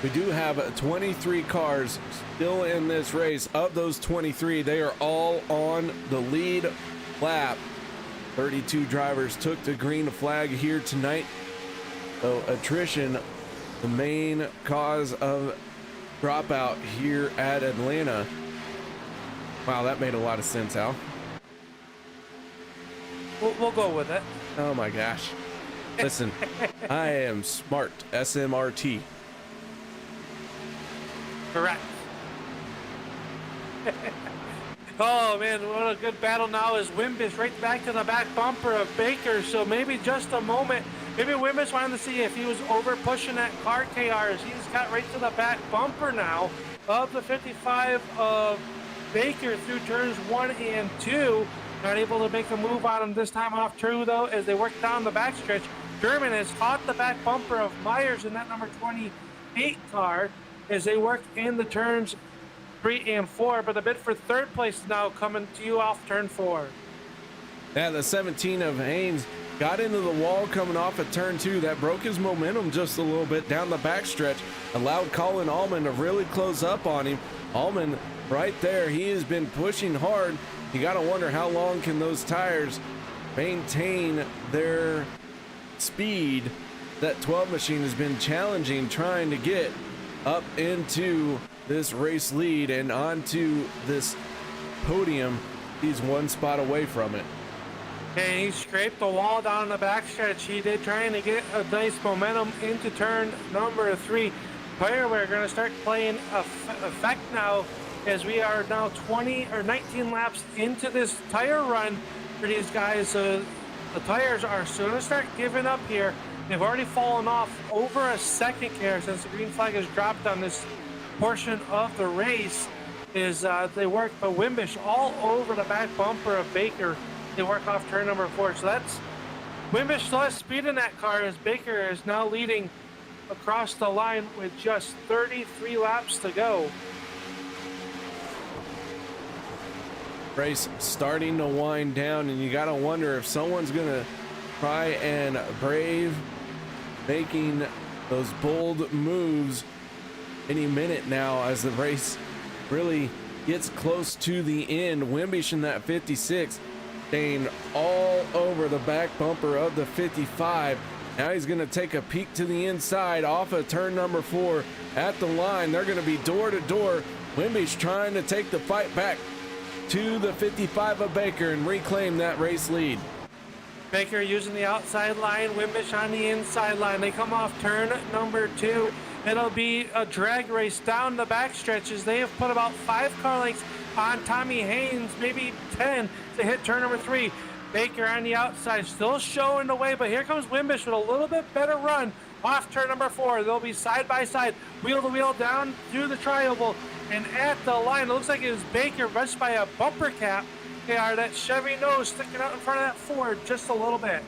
[SPEAKER 2] We do have 23 cars still in this race. Of those 23, they are all on the lead lap. 32 drivers took the green flag here tonight. So attrition, the main cause of dropout here at Atlanta. Wow, that made a lot of sense, Al.
[SPEAKER 3] We'll go with it.
[SPEAKER 2] Oh my gosh. Listen, I am smart. SMRT.
[SPEAKER 3] Correct. Oh man, what a good battle now is Wimbish right back to the back bumper of Baker. So maybe just a moment. Maybe Wimbish wanted to see if he was over pushing that car, KRs. He's got right to the back bumper now of the 55 of Baker through turns 1 and 2. Not able to make a move on him this time off true though as they work down the backstretch. German has caught the back bumper of Myers in that number 28 car as they work in the turns 3 and 4, but the bid for third place now coming to you off turn 4.
[SPEAKER 2] Yeah, the 17 of Haynes got into the wall coming off at turn 2. That broke his momentum just a little bit down the backstretch, allowed Colin Allman to really close up on him. Allman right there, he has been pushing hard. You got to wonder how long can those tires maintain their speed. That 12 machine has been challenging, trying to get up into this race lead and onto this podium. He's one spot away from it.
[SPEAKER 3] And he scraped the wall down the backstretch. He did, trying to get a nice momentum into turn number 3. Player, we're going to start playing effect now as we are now 20 or 19 laps into this tire run for these guys. The tires are soon to start giving up here. They've already fallen off over a second here since the green flag has dropped on this portion of the race. They work the Wimbish all over the back bumper of Baker. They work off turn number 4. So that's Wimbish still has speed in that car as Baker is now leading across the line with just 33 laps to go.
[SPEAKER 2] Race starting to wind down, and you got to wonder if someone's going to try and brave making those bold moves any minute now as the race really gets close to the end. Wimbish in that 56 staying all over the back bumper of the 55. Now he's going to take a peek to the inside off of turn number 4 at the line. They're going to be door to door. Wimbish trying to take the fight back to the 55 of Baker and reclaim that race lead.
[SPEAKER 3] Baker using the outside line, Wimbish on the inside line. They come off turn number 2. It'll be a drag race down the back stretches. They have put about 5 car lengths on Tommy Haynes, maybe 10 to hit turn number 3. Baker on the outside, still showing the way, but here comes Wimbish with a little bit better run off turn number 4. They'll be side by side, wheel to wheel down through the tri-oval, and at the line, it looks like it was Baker rushed by a bumper cap. That Chevy nose sticking out in front of that Ford just a little bit.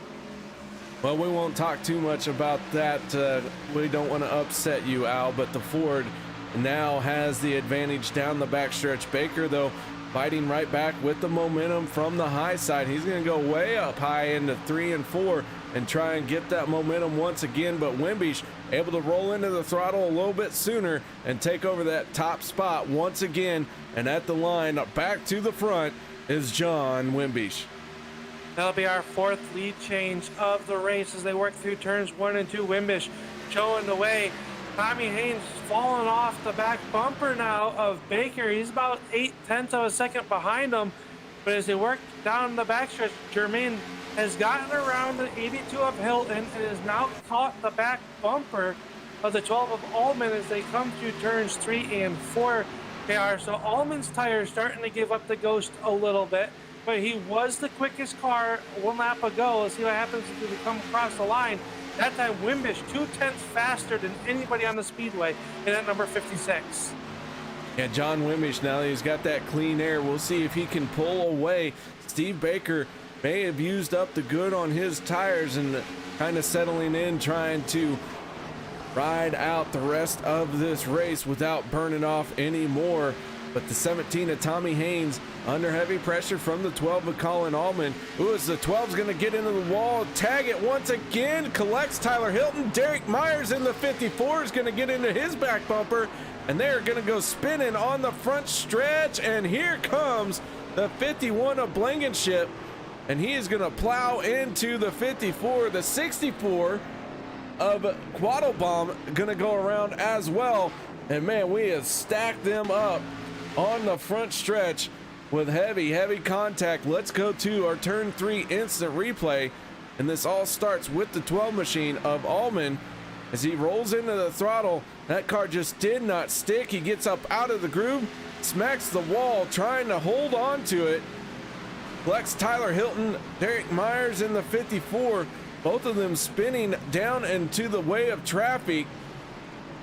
[SPEAKER 2] Well, we won't talk too much about that. We don't want to upset you, Al, but the Ford now has the advantage down the backstretch. Baker, though, fighting right back with the momentum from the high side. He's going to go way up high into 3 and 4 and try and get that momentum once again, but Wimbish able to roll into the throttle a little bit sooner and take over that top spot once again. And at the line, back to the front, is John Wimbish.
[SPEAKER 3] That'll be our 4th lead change of the race as they work through turns 1 and 2. Wimbish showing the way. Tommy Haynes falling off the back bumper now of Baker. He's about 0.8 of a second behind him. But as they work down the backstretch, Jermaine has gotten around the 82 of Hilton and has now caught the back bumper of the 12 of Allman as they come through turns 3 and 4. So Allman's tires starting to give up the ghost a little bit, but he was the quickest car 1 lap ago. Let's see what happens if we come across the line. That time Wimbish 0.2 faster than anybody on the speedway in that number 56.
[SPEAKER 2] Yeah, John Wimbish, now that he's got that clean air, we'll see if he can pull away. Steve Baker may have used up the good on his tires and kind of settling in, trying to ride out the rest of this race without burning off anymore. But the 17 of Tommy Haynes under heavy pressure from the 12 of Colin Allman. Ooh, as the 12's going to get into the wall, tag it once again, collects Tyler Hilton. Derek Myers in the 54 is going to get into his back bumper, and they're going to go spinning on the front stretch. And here comes the 51 of Blankenship, and he is going to plow into the 54. The 64 of Quattlebaum going to go around as well. And man, we have stacked them up on the front stretch with heavy contact. Let's go to our turn 3 instant replay, and this all starts with the 12 machine of Allman as he rolls into the throttle. That car just did not stick. He gets up out of the groove, smacks the wall, trying to hold on to it. Collects Tyler Hilton, Derek Myers in the 54, both of them spinning down into the way of traffic,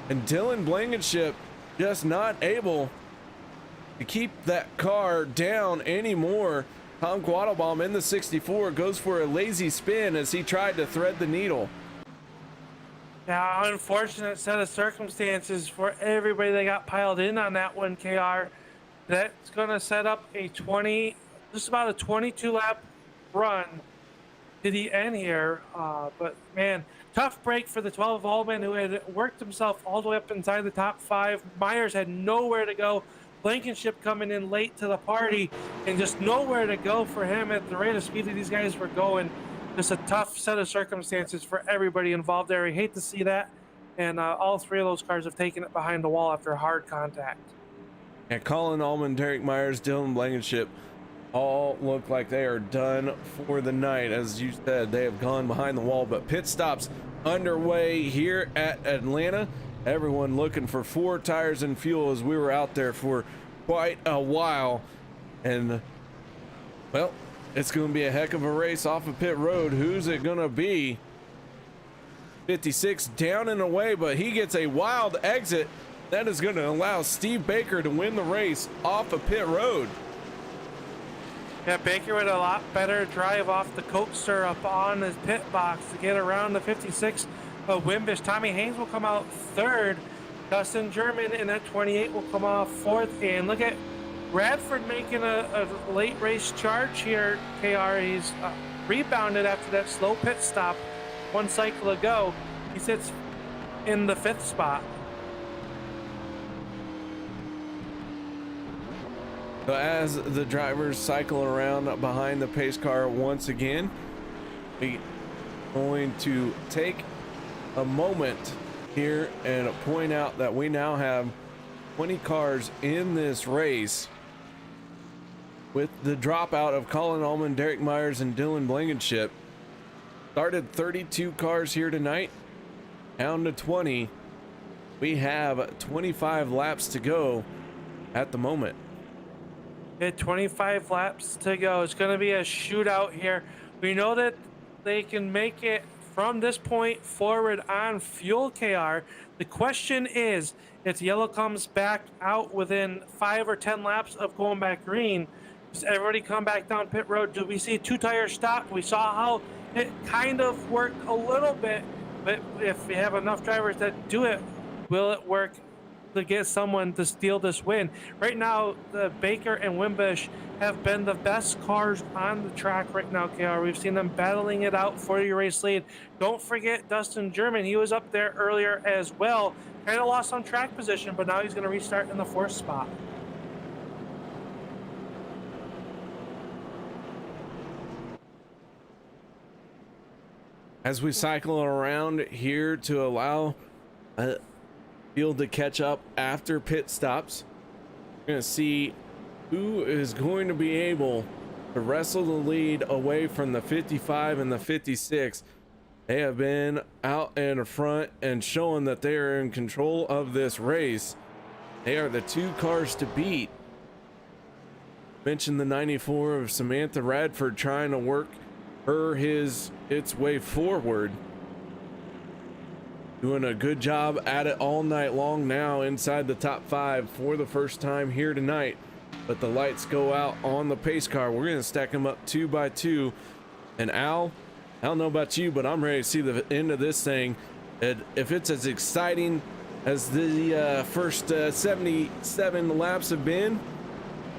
[SPEAKER 2] and Dylan Blankenship just not able to keep that car down anymore. Tom Quattlebaum in the 64 goes for a lazy spin as he tried to thread the needle.
[SPEAKER 3] Yeah, unfortunate set of circumstances for everybody that got piled in on that one, KR. That's going to set up a just about a 22 lap run to the end here. But man, tough break for the 12 of Allman, who had worked himself all the way up inside the top 5. Myers had nowhere to go. Blankenship coming in late to the party and just nowhere to go for him at the rate of speed that these guys were going. Just a tough set of circumstances for everybody involved there. I hate to see that. And all 3 of those cars have taken it behind the wall after hard contact.
[SPEAKER 2] And Colin Allman, Derek Myers, Dylan Blankenship all look like they are done for the night. As you said, they have gone behind the wall, but pit stops underway here at Atlanta. Everyone looking for 4 tires and fuel as we were out there for quite a while. And, well, it's going to be a heck of a race off of pit road. Who's it going to be? 56 down and away, but he gets a wild exit. That is going to allow Steve Baker to win the race off of pit road.
[SPEAKER 3] Yeah, Baker with a lot better drive off the coaster up on his pit box to get around the 56 of Wimbish. Tommy Haynes will come out 3rd. Dustin German in that 28 will come off 4th. And look at Radford making a late race charge here, KR. He's rebounded after that slow pit stop 1 cycle ago. He sits in the 5th spot.
[SPEAKER 2] So as the drivers cycle around behind the pace car once again, we're going to take a moment here and point out that we now have 20 cars in this race, with the dropout of Colin Allman, Derek Myers, and Dylan Blankenship. Started 32 cars here tonight, down to 20. We have 25 laps to go at the moment.
[SPEAKER 3] At 25 laps to go. It's going to be a shootout here. We know that they can make it from this point forward on fuel, KR. The question is, if yellow comes back out within 5 or 10 laps of going back green, does everybody come back down pit road? Do we see a 2-tire stop? We saw how it kind of worked a little bit, but if we have enough drivers that do it, will it work to get someone to steal this win? Right now, the Baker and Wimbish have been the best cars on the track right now, KR. We've seen them battling it out for the race lead. Don't forget Dustin German. He was up there earlier as well. Kind of lost some track position, but now he's going to restart in the 4th spot.
[SPEAKER 2] As we cycle around here to allow field to catch up after pit stops, we're going to see who is going to be able to wrestle the lead away from the 55 and the 56. They have been out in front and showing that they are in control of this race. They are the 2 cars to beat. Mentioned the 94 of Samantha Radford trying to work its way forward. Doing a good job at it all night long now, inside the top 5 for the first time here tonight. But the lights go out on the pace car. We're going to stack them up 2 by 2. And Al, I don't know about you, but I'm ready to see the end of this thing. And if it's as exciting as the first 77 laps have been,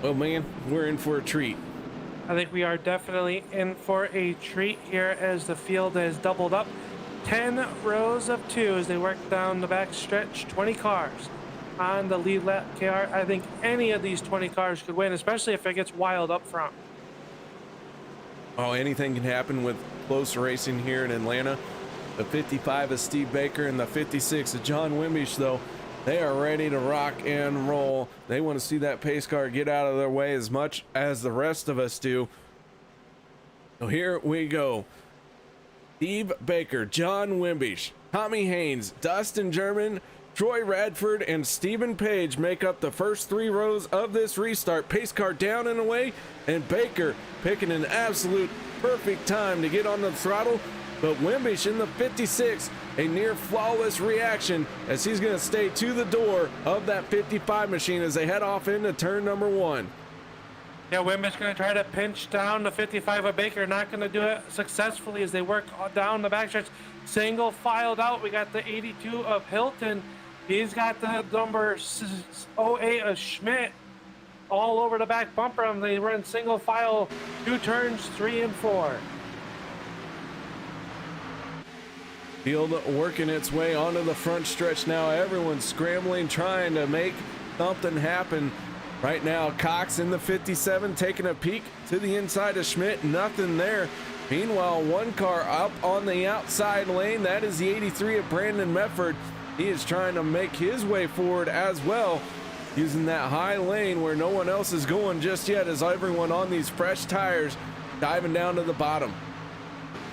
[SPEAKER 2] Well, man, we're in for a treat.
[SPEAKER 3] I think we are definitely in for a treat here as the field has doubled up. 10 rows of 2 as they work down the back stretch. 20 cars on the lead lap, KR. I think any of these 20 cars could win, especially if it gets wild up front.
[SPEAKER 2] Oh, anything can happen with close racing here in Atlanta. The 55 of Steve Baker and the 56 of John Wimbish, though, they are ready to rock and roll. They want to see that pace car get out of their way as much as the rest of us do. So here we go. Steve Baker, John Wimbish, Tommy Haynes, Dustin German, Troy Radford, and Stephen Page make up the first 3 rows of this restart. Pace car down and away, and Baker picking an absolute perfect time to get on the throttle. But Wimbish in the 56, a near flawless reaction as he's going to stay to the door of that 55 machine as they head off into turn number 1.
[SPEAKER 3] Yeah, Wimbish going to try to pinch down the 55 of Baker. Not going to do it successfully as they work down the backstretch. Single filed out. We got the 82 of Hilton. He's got the number 08 of Schmidt all over the back bumper. And they run single file 2 turns 3 and 4.
[SPEAKER 2] Field working its way onto the front stretch now. Everyone's scrambling, trying to make something happen. Right now, Cox in the 57 taking a peek to the inside of Schmidt. Nothing there. Meanwhile, 1 car up on the outside lane. That is the 83 of Brandon Medford. He is trying to make his way forward as well, using that high lane where no one else is going just yet, as everyone on these fresh tires diving down to the bottom.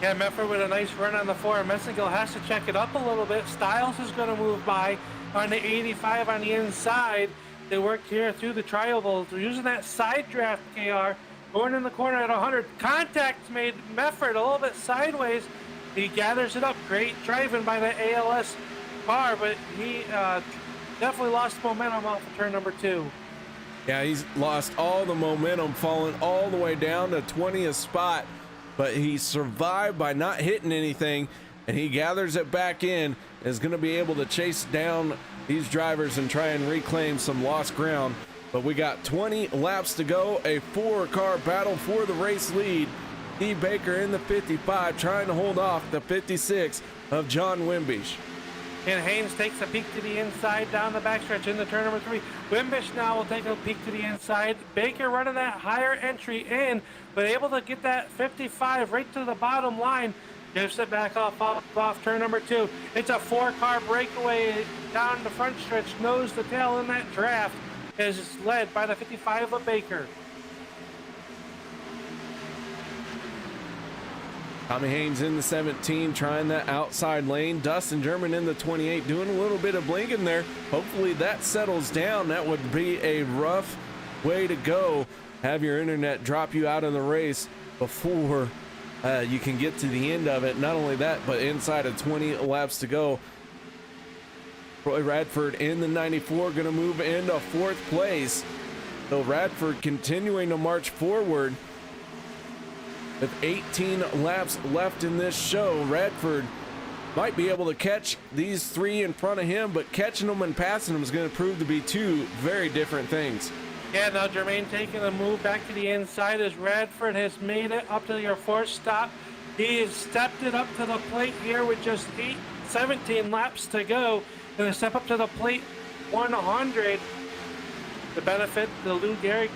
[SPEAKER 3] Yeah, Medford with a nice run on the 4. Messingill has to check it up a little bit. Stiles is going to move by on the 85 on the inside. They work here through the triangles. They're using that side draft, KR. Going in the corner at 100. Contact made Medford a little bit sideways. He gathers it up. Great driving by the ALS car, but he definitely lost momentum off of turn number 2.
[SPEAKER 2] Yeah, he's lost all the momentum, falling all the way down to 20th spot, but he survived by not hitting anything, and he gathers it back in, is going to be able to chase down these drivers and try and reclaim some lost ground. But we got 20 laps to go, a 4-car battle for the race lead. Steve Baker in the 55 trying to hold off the 56 of John Wimbish.
[SPEAKER 3] And Haynes takes a peek to the inside down the backstretch into turn number 3. Wimbish now will take a peek to the inside. Baker running that higher entry in, but able to get that 55 right to the bottom line. Gives it back off turn number 2. It's a 4-car breakaway down the front stretch, nose to tail in that draft, is led by the 55 of Baker.
[SPEAKER 2] Tommy Haynes in the 17 trying that outside lane. Dustin German in the 28 doing a little bit of blinking there. Hopefully that settles down. That would be a rough way to go. Have your internet drop you out of the race before you can get to the end of it. Not only that, but inside of 20 laps to go. Troy Radford in the 94 going to move into 4th place. So Radford continuing to march forward. With 18 laps left in this show, Radford might be able to catch these 3 in front of him, but catching them and passing them is going to prove to be 2 very different things.
[SPEAKER 3] Yeah, now Jermaine taking a move back to the inside as Radford has made it up to your 4th stop. He has stepped it up to the plate here with just 17 laps to go. Going to step up to the plate 100 to benefit the Lou Gehrig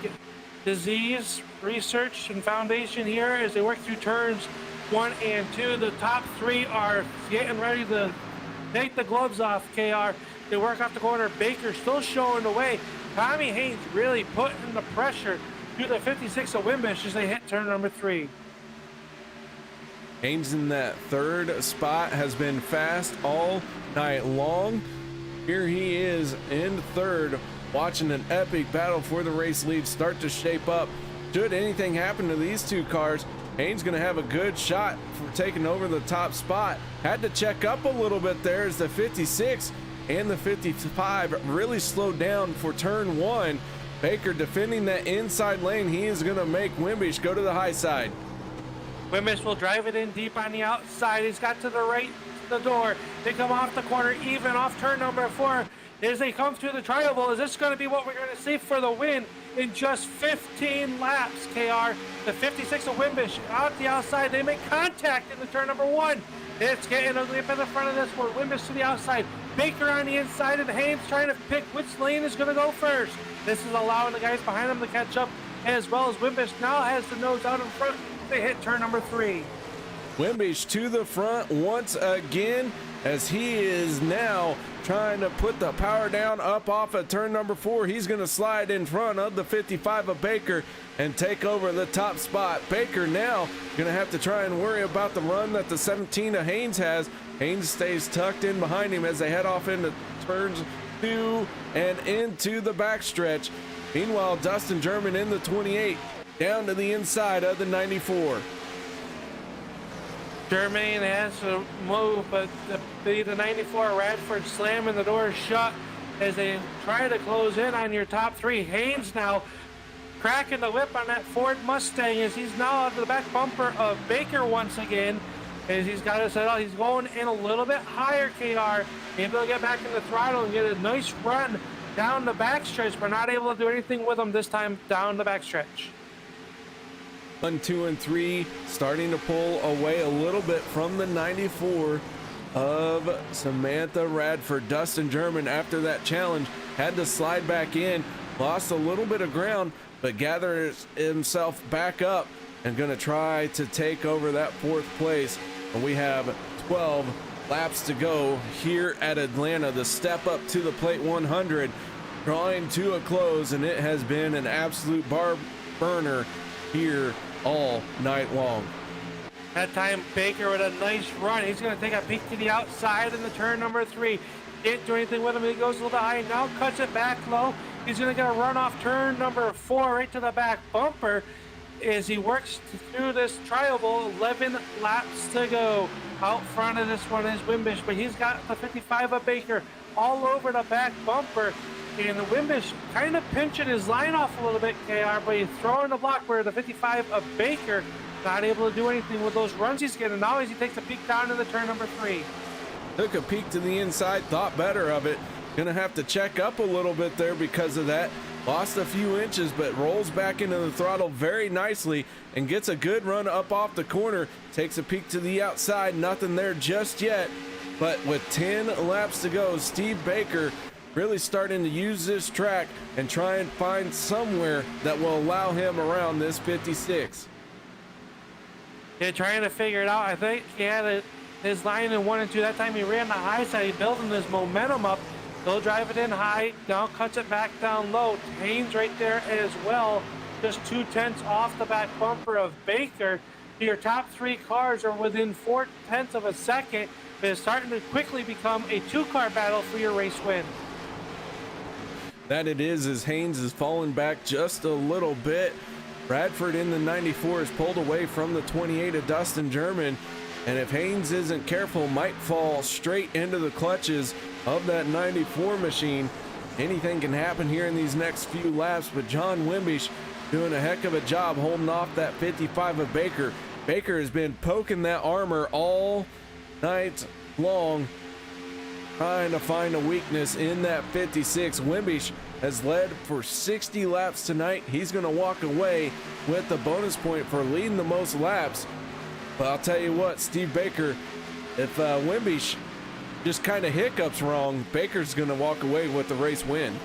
[SPEAKER 3] Disease Research and Foundation here as they work through turns 1 and 2. The top 3 are getting ready to take the gloves off, KR. They work off the corner. Baker still showing the way. Tommy Haynes really putting the pressure to the 56 of Wimbish as they hit turn number 3.
[SPEAKER 2] Haynes in that 3rd spot has been fast all night long. Here he is in 3rd, watching an epic battle for the race lead start to shape up. Should anything happen to these 2 cars, Haynes going to have a good shot for taking over the top spot. Had to check up a little bit there as the 56 and the 55 really slowed down for turn 1. Baker defending that inside lane. He is going to make Wimbish go to the high side.
[SPEAKER 3] Wimbish will drive it in deep on the outside. He's got to the right, the door. They come off the corner, even off turn number 4. As they come through the triangle, is this going to be what we're going to see for the win? in just 15 laps, KR. The 56 of Wimbish out the outside. They make contact in the turn number 1. It's getting ugly up in the front of this one. Wimbish to the outside. Baker on the inside, and Haynes trying to pick which lane is going to go first. This is allowing the guys behind him to catch up, as well as Wimbish now has the nose out in front. They hit turn number 3.
[SPEAKER 2] Wimbish to the front once again, as he is now trying to put the power down up off of turn number 4. He's going to slide in front of the 55 of Baker and take over the top spot. Baker now going to have to try and worry about the run that the 17 of Haynes has. Haynes stays tucked in behind him as they head off into turns 2 and into the backstretch. Meanwhile, Dustin German in the 28 down to the inside of the 94.
[SPEAKER 3] Germany has to move, but the 94 Radford slamming the door shut as they try to close in on your top 3. Haynes now cracking the whip on that Ford Mustang as he's now out of the back bumper of Baker once again, as he's got to settle. He's going in a little bit higher, KR, able to get back in the throttle and get a nice run down the backstretch, but not able to do anything with him this time down the backstretch.
[SPEAKER 2] 1, 2, and 3 starting to pull away a little bit from the 94 of Samantha Radford. Dustin German, after that challenge, had to slide back in, lost a little bit of ground, but gathers himself back up and going to try to take over that 4th place. And we have 12 laps to go here at Atlanta. The step up to the plate 100 drawing to a close, and it has been an absolute bar burner here all night long.
[SPEAKER 3] That time Baker with a nice run. He's going to take a peek to the outside in the turn number 3. Can't do anything with him. He goes a little bit high. Now cuts it back low. He's going to get a run off turn number 4 right to the back bumper as he works through this triable. 11 laps to go. Out front of this one is Wimbish, but he's got the 55 of Baker all over the back bumper. And the Wimbish kind of pinching his line off a little bit, KR, but he's throwing the block where the 55 of Baker not able to do anything with those runs he's getting. Now as he takes a peek down to the turn number 3.
[SPEAKER 2] Took a peek to the inside, thought better of it. Gonna have to check up a little bit there because of that. Lost a few inches, but rolls back into the throttle very nicely and gets a good run up off the corner. Takes a peek to the outside, nothing there just yet. But with 10 laps to go, Steve Baker really starting to use this track and try and find somewhere that will allow him around this 56.
[SPEAKER 3] Yeah, trying to figure it out. I think he had his line in 1 and 2. That time he ran the high side. He's building his momentum up. He'll drive it in high. Now cuts it back down low. Haynes right there as well. Just 2/10 off the back bumper of Baker. Your top 3 cars are within 4/10 of a second. It's starting to quickly become a 2-car battle for your race win.
[SPEAKER 2] That it is, as Haynes is falling back just a little bit. Bradford in the 94 is pulled away from the 28 of Dustin German, and if Haynes isn't careful, might fall straight into the clutches of that 94 machine. Anything can happen here in these next few laps, but John Wimbish doing a heck of a job holding off that 55 of Baker. Baker has been poking that armor all night long, trying to find a weakness in that 56. Wimbish has led for 60 laps tonight. He's going to walk away with the bonus point for leading the most laps. But I'll tell you what, Steve Baker, if Wimbish just kind of hiccups wrong, Baker's going to walk away with the race win.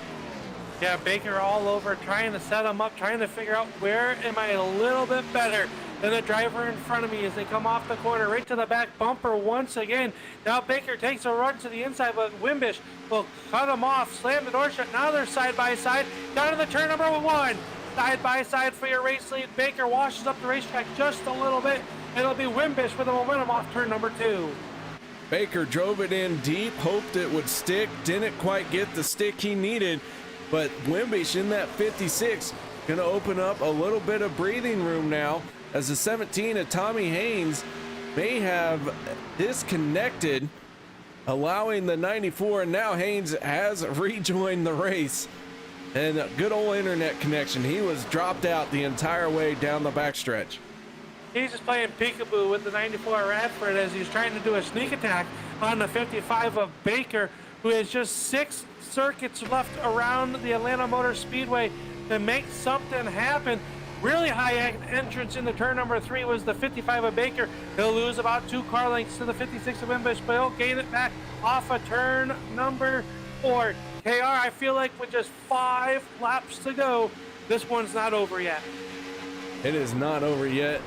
[SPEAKER 3] Yeah, Baker all over, trying to set him up, trying to figure out where am I a little bit better than the driver in front of me as they come off the corner right to the back bumper once again. Now Baker takes a run to the inside, but Wimbish will cut him off, slam the door shut. Now they're side by side down to the turn number 1. Side by side for your race lead. Baker washes up the racetrack just a little bit. It'll be Wimbish with the momentum off turn number 2.
[SPEAKER 2] Baker drove it in deep, hoped it would stick, didn't quite get the stick he needed, but Wimbish in that 56 going to open up a little bit of breathing room now, as the 17 of Tommy Haynes may have disconnected, allowing the 94, and now Haynes has rejoined the race. And a good old internet connection. He was dropped out the entire way down the backstretch.
[SPEAKER 3] He's just playing peekaboo with the 94 Radford as he's trying to do a sneak attack on the 55 of Baker, who has just 6 circuits left around the Atlanta Motor Speedway. to make something happen. Really high entrance into turn number 3 was the 55 of Baker. He'll lose about 2 car lengths to the 56 of Wimbish, but he'll gain it back off of turn number 4. KR, I feel like with just 5 laps to go, this one's not over yet.
[SPEAKER 2] It is not over yet.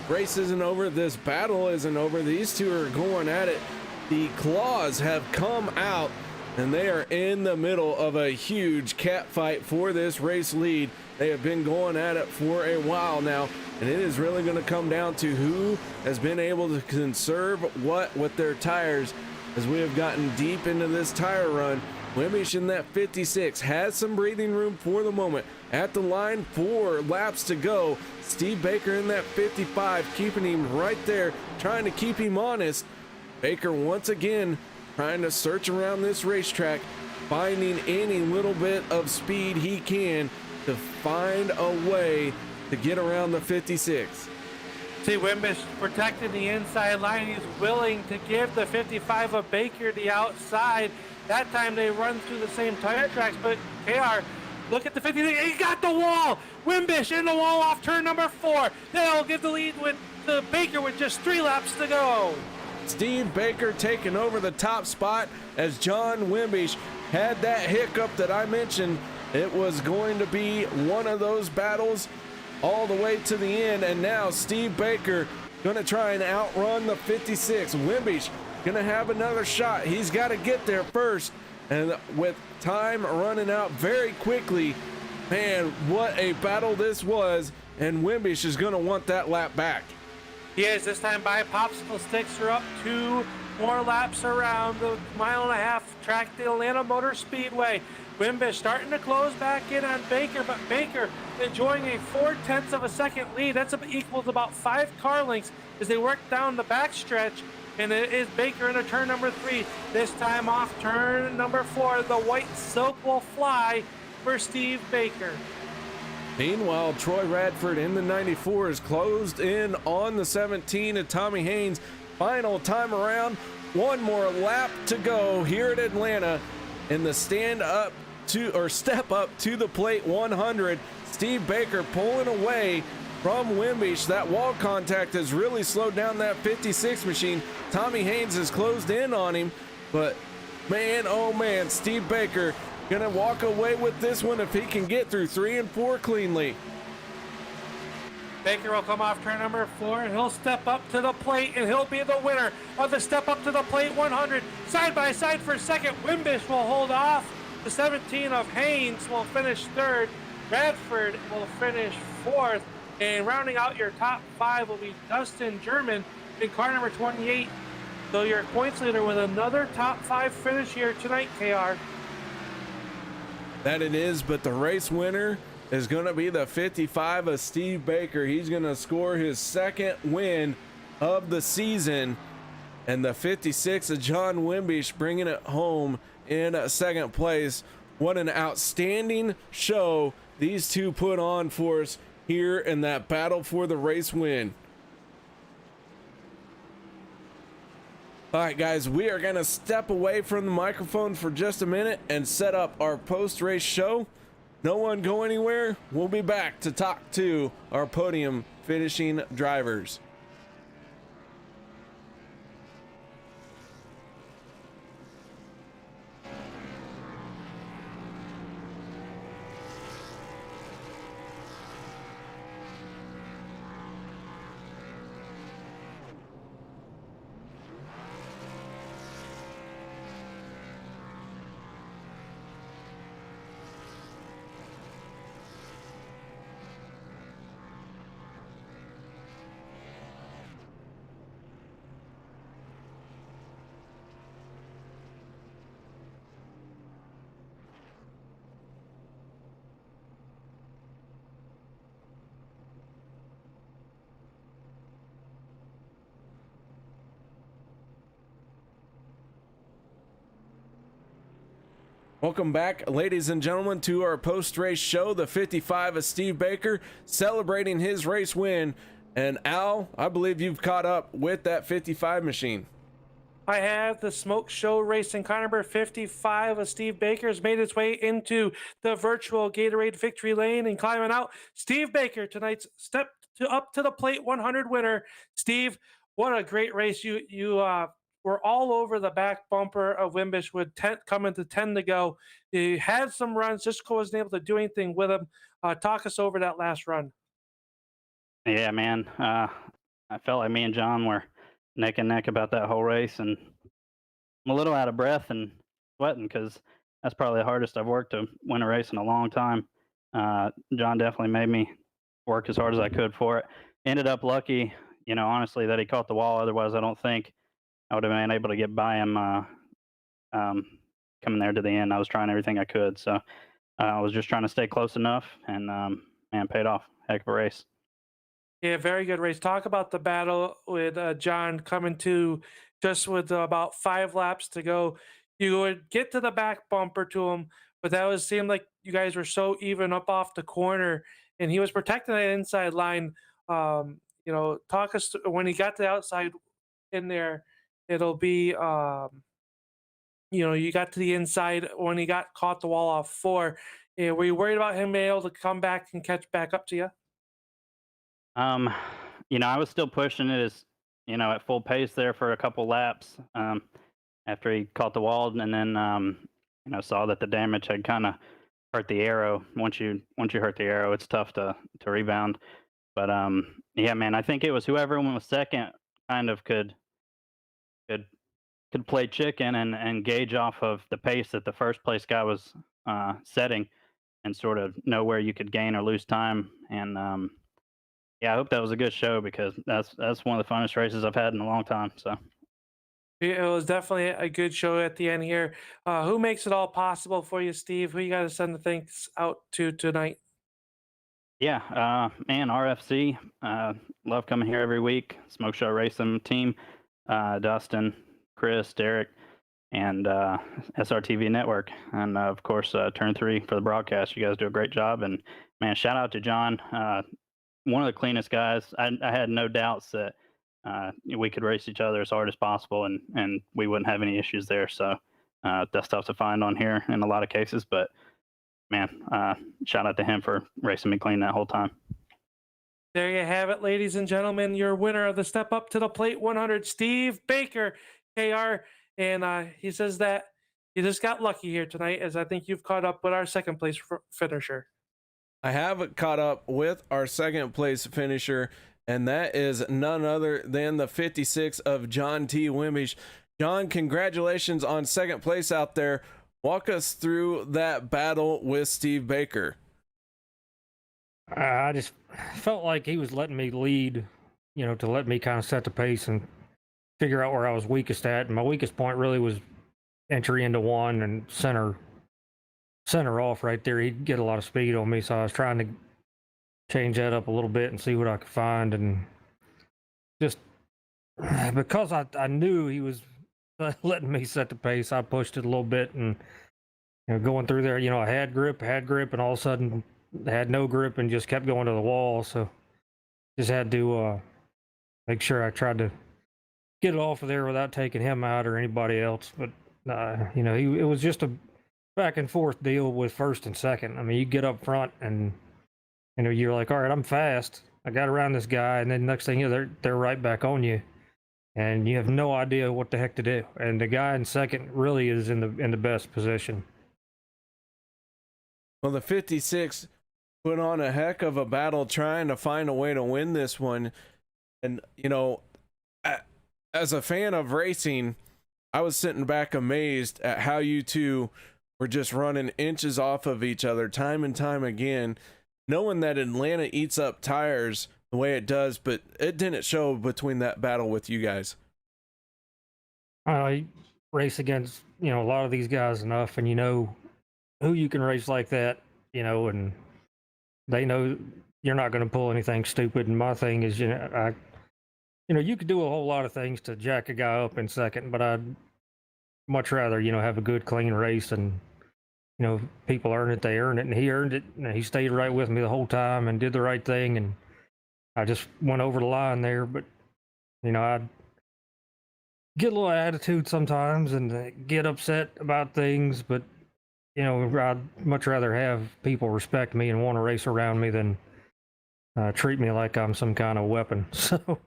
[SPEAKER 2] Race isn't over. This battle isn't over. These two are going at it. The claws have come out, and they are in the middle of a huge cat fight for this race lead. They have been going at it for a while now, and it is really going to come down to who has been able to conserve what with their tires as we have gotten deep into this tire run. Wimbish in that 56 has some breathing room for the moment. At the line, 4 laps to go. Steve Baker in that 55, keeping him right there, trying to keep him honest. Baker once again trying to search around this racetrack, finding any little bit of speed he can to find a way to get around the 56.
[SPEAKER 3] See, Wimbish protecting the inside line. He's willing to give the 55 of Baker the outside. That time they run through the same tire tracks, but KR, look at the 56. He got the wall. Wimbish in the wall off turn number 4. They'll give the lead with the Baker with just 3 laps to go.
[SPEAKER 2] Steve Baker taking over the top spot as John Wimbish had that hiccup that I mentioned. It was going to be one of those battles all the way to the end, and now Steve Baker going to try and outrun the 56. Wimbish going to have another shot. He's got to get there first, and with time running out very quickly, man, what a battle this was, and Wimbish is going to want that lap back.
[SPEAKER 3] He is. This time by popsicle sticks are up 2 more laps around the 1.5-mile track at the Atlanta Motor Speedway. Wimbish starting to close back in on Baker, but Baker enjoying a 0.4 of a second lead. That's equals about 5 car lengths as they work down the backstretch. And it is Baker into turn number 3. This time off turn number 4. The white silk will fly for Steve Baker.
[SPEAKER 2] Meanwhile, Troy Radford in the 94 is closed in on the 17 of Tommy Haynes. Final time around. 1 more lap to go here at Atlanta in the step up to the plate 100. Steve Baker pulling away from Wimbish. That wall contact has really slowed down that 56 machine. Tommy Haynes has closed in on him, but man, oh man, Steve Baker gonna walk away with this one if he can get through 3 and 4 cleanly.
[SPEAKER 3] Baker will come off turn number 4 and he'll step up to the plate and he'll be the winner of the step up to the plate 100. Side by side for second. Wimbish will hold off. The 17 of Haynes will finish 3rd. Radford will finish 4th. And rounding out your top 5 will be Dustin German in car number 28. So your points leader with another top 5 finish here tonight, KR.
[SPEAKER 2] That it is, but the race winner is going to be the 55 of Steve Baker. He's going to score his 2nd win of the season, and the 56 of John Wimbish bringing it home in 2nd place. What an outstanding show these two put on for us here in that battle for the race win. All right, guys, we are going to step away from the microphone for just a minute and set up our post-race show. No one go anywhere. We'll be back to talk to our podium finishing drivers. Welcome back, ladies and gentlemen, to our post-race show. The 55 of Steve Baker celebrating his race win. And Al, I believe you've caught up with that 55 machine.
[SPEAKER 3] I have the Smoke Show racing car number 55 of Steve Baker has made its way into the virtual Gatorade victory lane and climbing out. Steve Baker, tonight's step to up to the plate 100 winner. Steve, what a great race! You were all over the back bumper of Wimbish with 10 coming to 10 to go. You had some runs, just wasn't able to do anything with them. Talk us over that last run.
[SPEAKER 8] Yeah, man. I felt like me and John were neck and neck about that whole race, and I'm a little out of breath and sweating because that's probably the hardest I've worked to win a race in a long time. John definitely made me work as hard as I could for it. Ended up lucky, honestly, that he caught the wall. Otherwise, I don't think I would have been able to get by him um, coming there to the end. I was trying everything I could, so I was just trying to stay close enough, and man, paid off. Heck of a race.
[SPEAKER 3] Yeah, very good race. Talk about the battle with John coming to just with about 5 laps to go. You would get to the back bumper to him, but that was seemed like you guys were so even up off the corner, and he was protecting that inside line. Talk us when he got to the outside in there. It'll be you got to the inside when he got caught the wall off 4. Were you worried about him being able to come back and catch back up to you?
[SPEAKER 8] Um, I was still pushing it as at full pace there for a couple laps after he caught the wall, and then saw that the damage had kind of hurt the arrow. Once you hurt the arrow, it's tough to rebound. But yeah, man, I think it was whoever was second kind of could play chicken and gauge off of the pace that the first place guy was setting, and sort of know where you could gain or lose time. And yeah, I hope that was a good show because that's one of the funnest races I've had in a long time. So
[SPEAKER 3] It was definitely a good show at the end here. Who makes it all possible for you, Steve? Who you got to send the thanks out to tonight?
[SPEAKER 8] yeah, man, RFC, love coming here every week. Smoke Show Racing team, Dustin, Chris, Derek, and SRTV Network, and of course Turn 3 for the broadcast. You guys do a great job, and man, shout out to John. One of the cleanest guys. I had no doubts that we could race each other as hard as possible, and we wouldn't have any issues there. So that's tough to find on here in a lot of cases, but man, shout out to him for racing me clean that whole time.
[SPEAKER 3] There you have it, ladies and gentlemen. Your winner of the Step Up to the Plate 100, Steve Baker, KR. And he says that you just got lucky here tonight, as I think you've caught up with our second place finisher.
[SPEAKER 2] I have caught up with our second place finisher, and that is none other than the 56 of John T. Wimbish. John, congratulations on second place out there. Walk us through that battle with Steve Baker.
[SPEAKER 9] I just felt like he was letting me lead, to let me kind of set the pace and figure out where I was weakest at. And my weakest point really was entry into one and center off right there. He'd get a lot of speed on me, so I was trying to change that up a little bit and see what I could find. And just because I knew he was letting me set the pace, I pushed it a little bit, and going through there, I had grip, and all of a sudden had no grip and just kept going to the wall. So just had to make sure I tried to get it off of there without taking him out or anybody else. But it was just a back and forth deal with first and second. I mean, you get up front and you're like, all right, I'm fast. I got around this guy, and then next thing you know, they're right back on you, and you have no idea what the heck to do. And the guy in second really is in the best position.
[SPEAKER 2] Well, the 56 put on a heck of a battle trying to find a way to win this one. And, as a fan of racing, I was sitting back amazed at how you two were just running inches off of each other time and time again, knowing that Atlanta eats up tires the way it does, but it didn't show between that battle with you guys.
[SPEAKER 9] I race against, a lot of these guys enough, and who you can race like that, and they know you're not going to pull anything stupid. And my thing is, you could do a whole lot of things to jack a guy up in second, but I'd much rather, have a good, clean race, and, people earn it, they earn it, and he earned it, and he stayed right with me the whole time and did the right thing, and I just went over the line there. But, I get a little attitude sometimes and get upset about things, but I'd much rather have people respect me and want to race around me than treat me like I'm some kind of weapon. So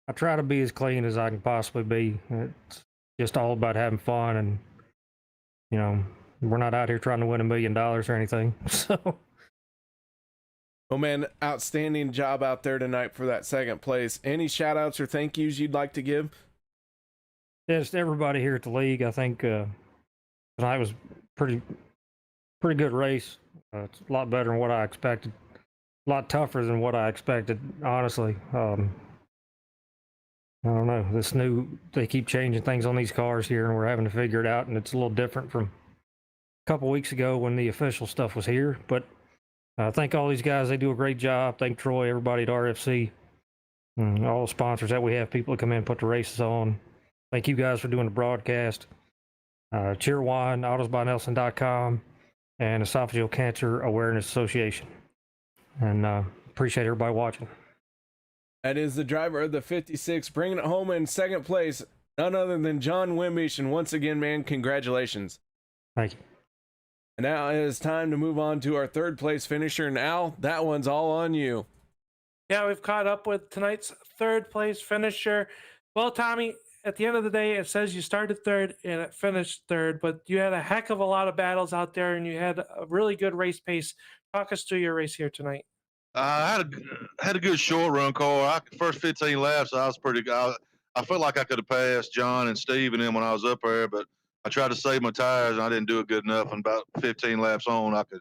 [SPEAKER 9] I try to be as clean as I can possibly be. It's just all about having fun, and we're not out here trying to win $1 million or anything. So
[SPEAKER 2] Oh man, outstanding job out there tonight for that second place. Any shout outs or thank yous you'd like to give?
[SPEAKER 9] just everybody here at the league. I think tonight was pretty good race. It's a lot better than what I expected. A lot tougher than what I expected, honestly. I don't know. They keep changing things on these cars here, and we're having to figure it out. And it's a little different from a couple weeks ago when the official stuff was here. But thank all these guys. They do a great job. Thank Troy, everybody at RFC, and all the sponsors that we have, people that come in and put the races on. Thank you guys for doing the broadcast. Cheerwine, AutosByNelson.com, and Esophageal Cancer Awareness Association. And appreciate everybody watching.
[SPEAKER 2] That is the driver of the 56, bringing it home in second place, none other than John Wimbish. And once again, man, congratulations.
[SPEAKER 9] Thank you.
[SPEAKER 2] And now it is time to move on to our third place finisher. And Al, that one's all on you.
[SPEAKER 3] Yeah, we've caught up with tonight's third place finisher. Well, Tommy, at the end of the day, it says you started third and it finished third, but you had a heck of a lot of battles out there and you had a really good race pace. Talk us through your race here tonight.
[SPEAKER 10] I had a good short run car. First 15 laps, I was pretty good. I felt like I could have passed John and Steve and them when I was up there, but I tried to save my tires and I didn't do it good enough. And about 15 laps on, I could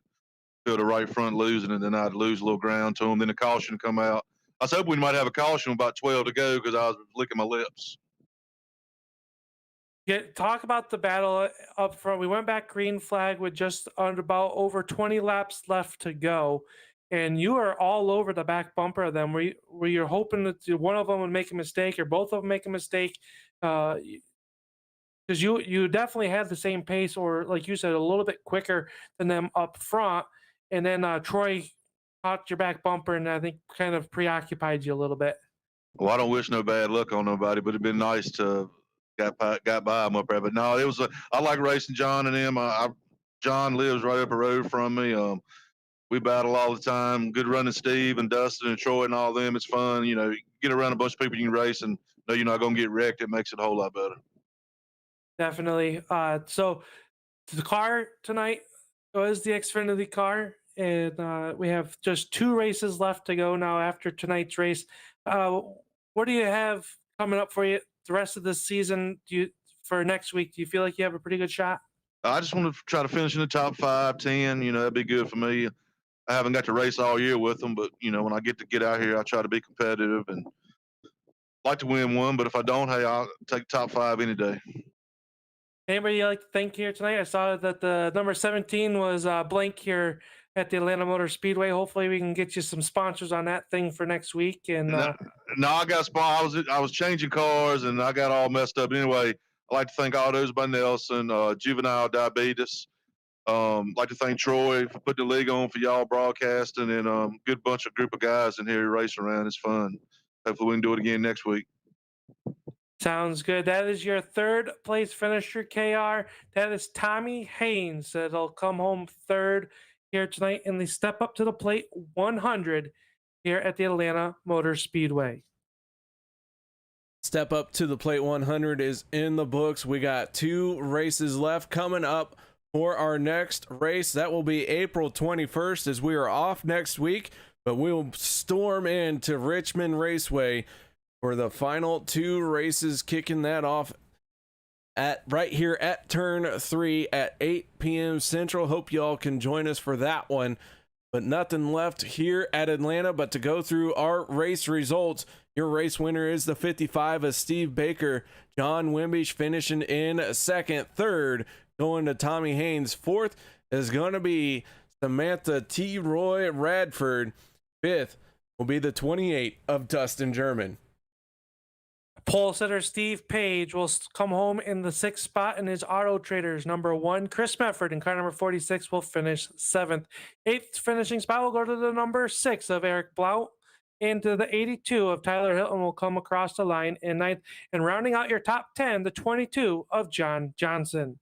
[SPEAKER 10] feel the right front losing, and then I'd lose a little ground to them. Then the caution come out. I was hoping we might have a caution with about 12 to go because I was licking my lips.
[SPEAKER 3] Talk about the battle up front. We went back green flag with just about over 20 laps left to go, and you are all over the back bumper of them. Were you hoping that one of them would make a mistake or both of them make a mistake? Because you definitely had the same pace, or like you said, a little bit quicker than them up front. And then Troy caught your back bumper, and I think kind of preoccupied you a little bit.
[SPEAKER 10] Well, I don't wish no bad luck on nobody, but it'd been nice to got by them up there. But no, I like racing John and them. John lives right up the road from me. We battle all the time. Good running Steve and Dustin and Troy and all them. It's fun. Get around a bunch of people you can race and know you're not going to get wrecked. It makes it a whole lot better.
[SPEAKER 3] Definitely. So the car tonight was the Xfinity car, and we have just 2 races left to go now after tonight's race. What do you have coming up for you the rest of this season? For next week, do you feel like you have a pretty good shot?
[SPEAKER 10] I just want to try to finish in the top 5, 10. That'd be good for me. I haven't got to race all year with them, but when I get out here, I try to be competitive and like to win one. But if I don't, hey, I'll take top 5 any day.
[SPEAKER 3] Anybody you'd like to thank here tonight? I saw that the number 17 was blank here at the Atlanta Motor Speedway. Hopefully, we can get you some sponsors on that thing for next week. And
[SPEAKER 10] no, I got I was changing cars and I got all messed up. Anyway, I'd like to thank Autos by Nelson, Juvenile Diabetes. Like to thank Troy for putting the league on for y'all broadcasting, and good group of guys in here racing around. It's fun. Hopefully, we can do it again next week.
[SPEAKER 3] Sounds good. That is your third place finisher, KR. That is Tommy Haynes. That'll come home third here tonight in the Step Up to the Plate 100 here at the Atlanta Motor Speedway.
[SPEAKER 2] Step Up to the Plate 100 is in the books. We got 2 races left coming up for our next race. That will be April 21st, as we are off next week, but we'll storm into Richmond Raceway for the final 2 races, kicking that off right here at turn 3 at 8 p.m. Central. Hope y'all can join us for that one. But nothing left here at Atlanta but to go through our race results. Your race winner is the 55 of Steve Baker. John Wimbish finishing in second. Third, going to Tommy Haynes. Fourth is going to be Samantha T. Roy Radford. Fifth will be the 28 of Dustin German.
[SPEAKER 3] Pole sitter Steve Page will come home in the 6th spot in his Auto Traders number 1. Chris Mefford in car number 46 will finish 7th. 8th finishing spot will go to the number 6 of Eric Blount into the 82 of Tyler Hilton will come across the line in ninth. And rounding out your top 10, the 22 of John Johnson.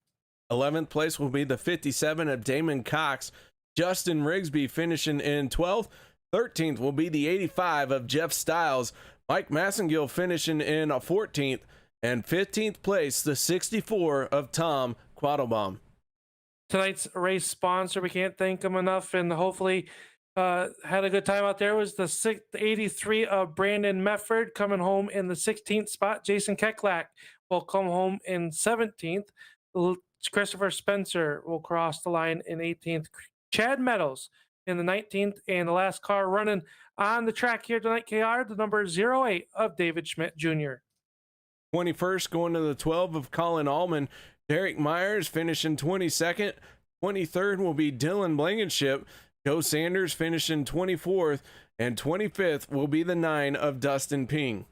[SPEAKER 2] 11th place will be the 57 of Damon Cox. Justin Rigsby finishing in 12th. 13th will be the 85 of Jeff Stiles. Mike Massengill finishing in 14th. And 15th place, the 64 of Tom Quattlebaum.
[SPEAKER 3] Tonight's race sponsor, we can't thank them enough, and hopefully had a good time out there, was the 83 of Brandon Mefford coming home in the 16th spot. Jason Keklak will come home in 17th. Christopher Spencer will cross the line in 18th. Chad Meadows in the 19th, and the last car running on the track here tonight, KR, the number 08 of David Schmidt Jr.
[SPEAKER 2] 21st going to the 12 of Colin Allman. Derek Myers finishing 22nd. 23rd will be Dylan Blankenship. Joe Sanders finishing 24th. And 25th will be the 9 of Dustin Ping.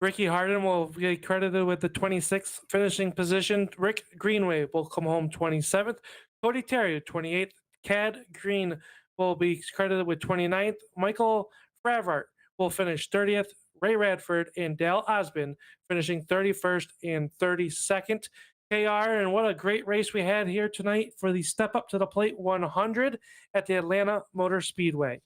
[SPEAKER 3] Ricky Harden will be credited with the 26th finishing position. Rick Greenway will come home 27th. Cody Terry, 28th. Cad Green will be credited with 29th. Michael Fravart will finish 30th. Ray Radford and Dale Osbin finishing 31st and 32nd. KR, and what a great race we had here tonight for the Step Up to the Plate 100 at the Atlanta Motor Speedway.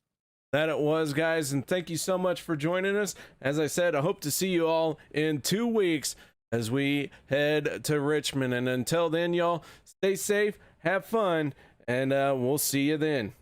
[SPEAKER 2] That it was, guys, and thank you so much for joining us. As I said, I hope to see you all in 2 weeks as we head to Richmond. And until then, y'all, stay safe, have fun, and we'll see you then.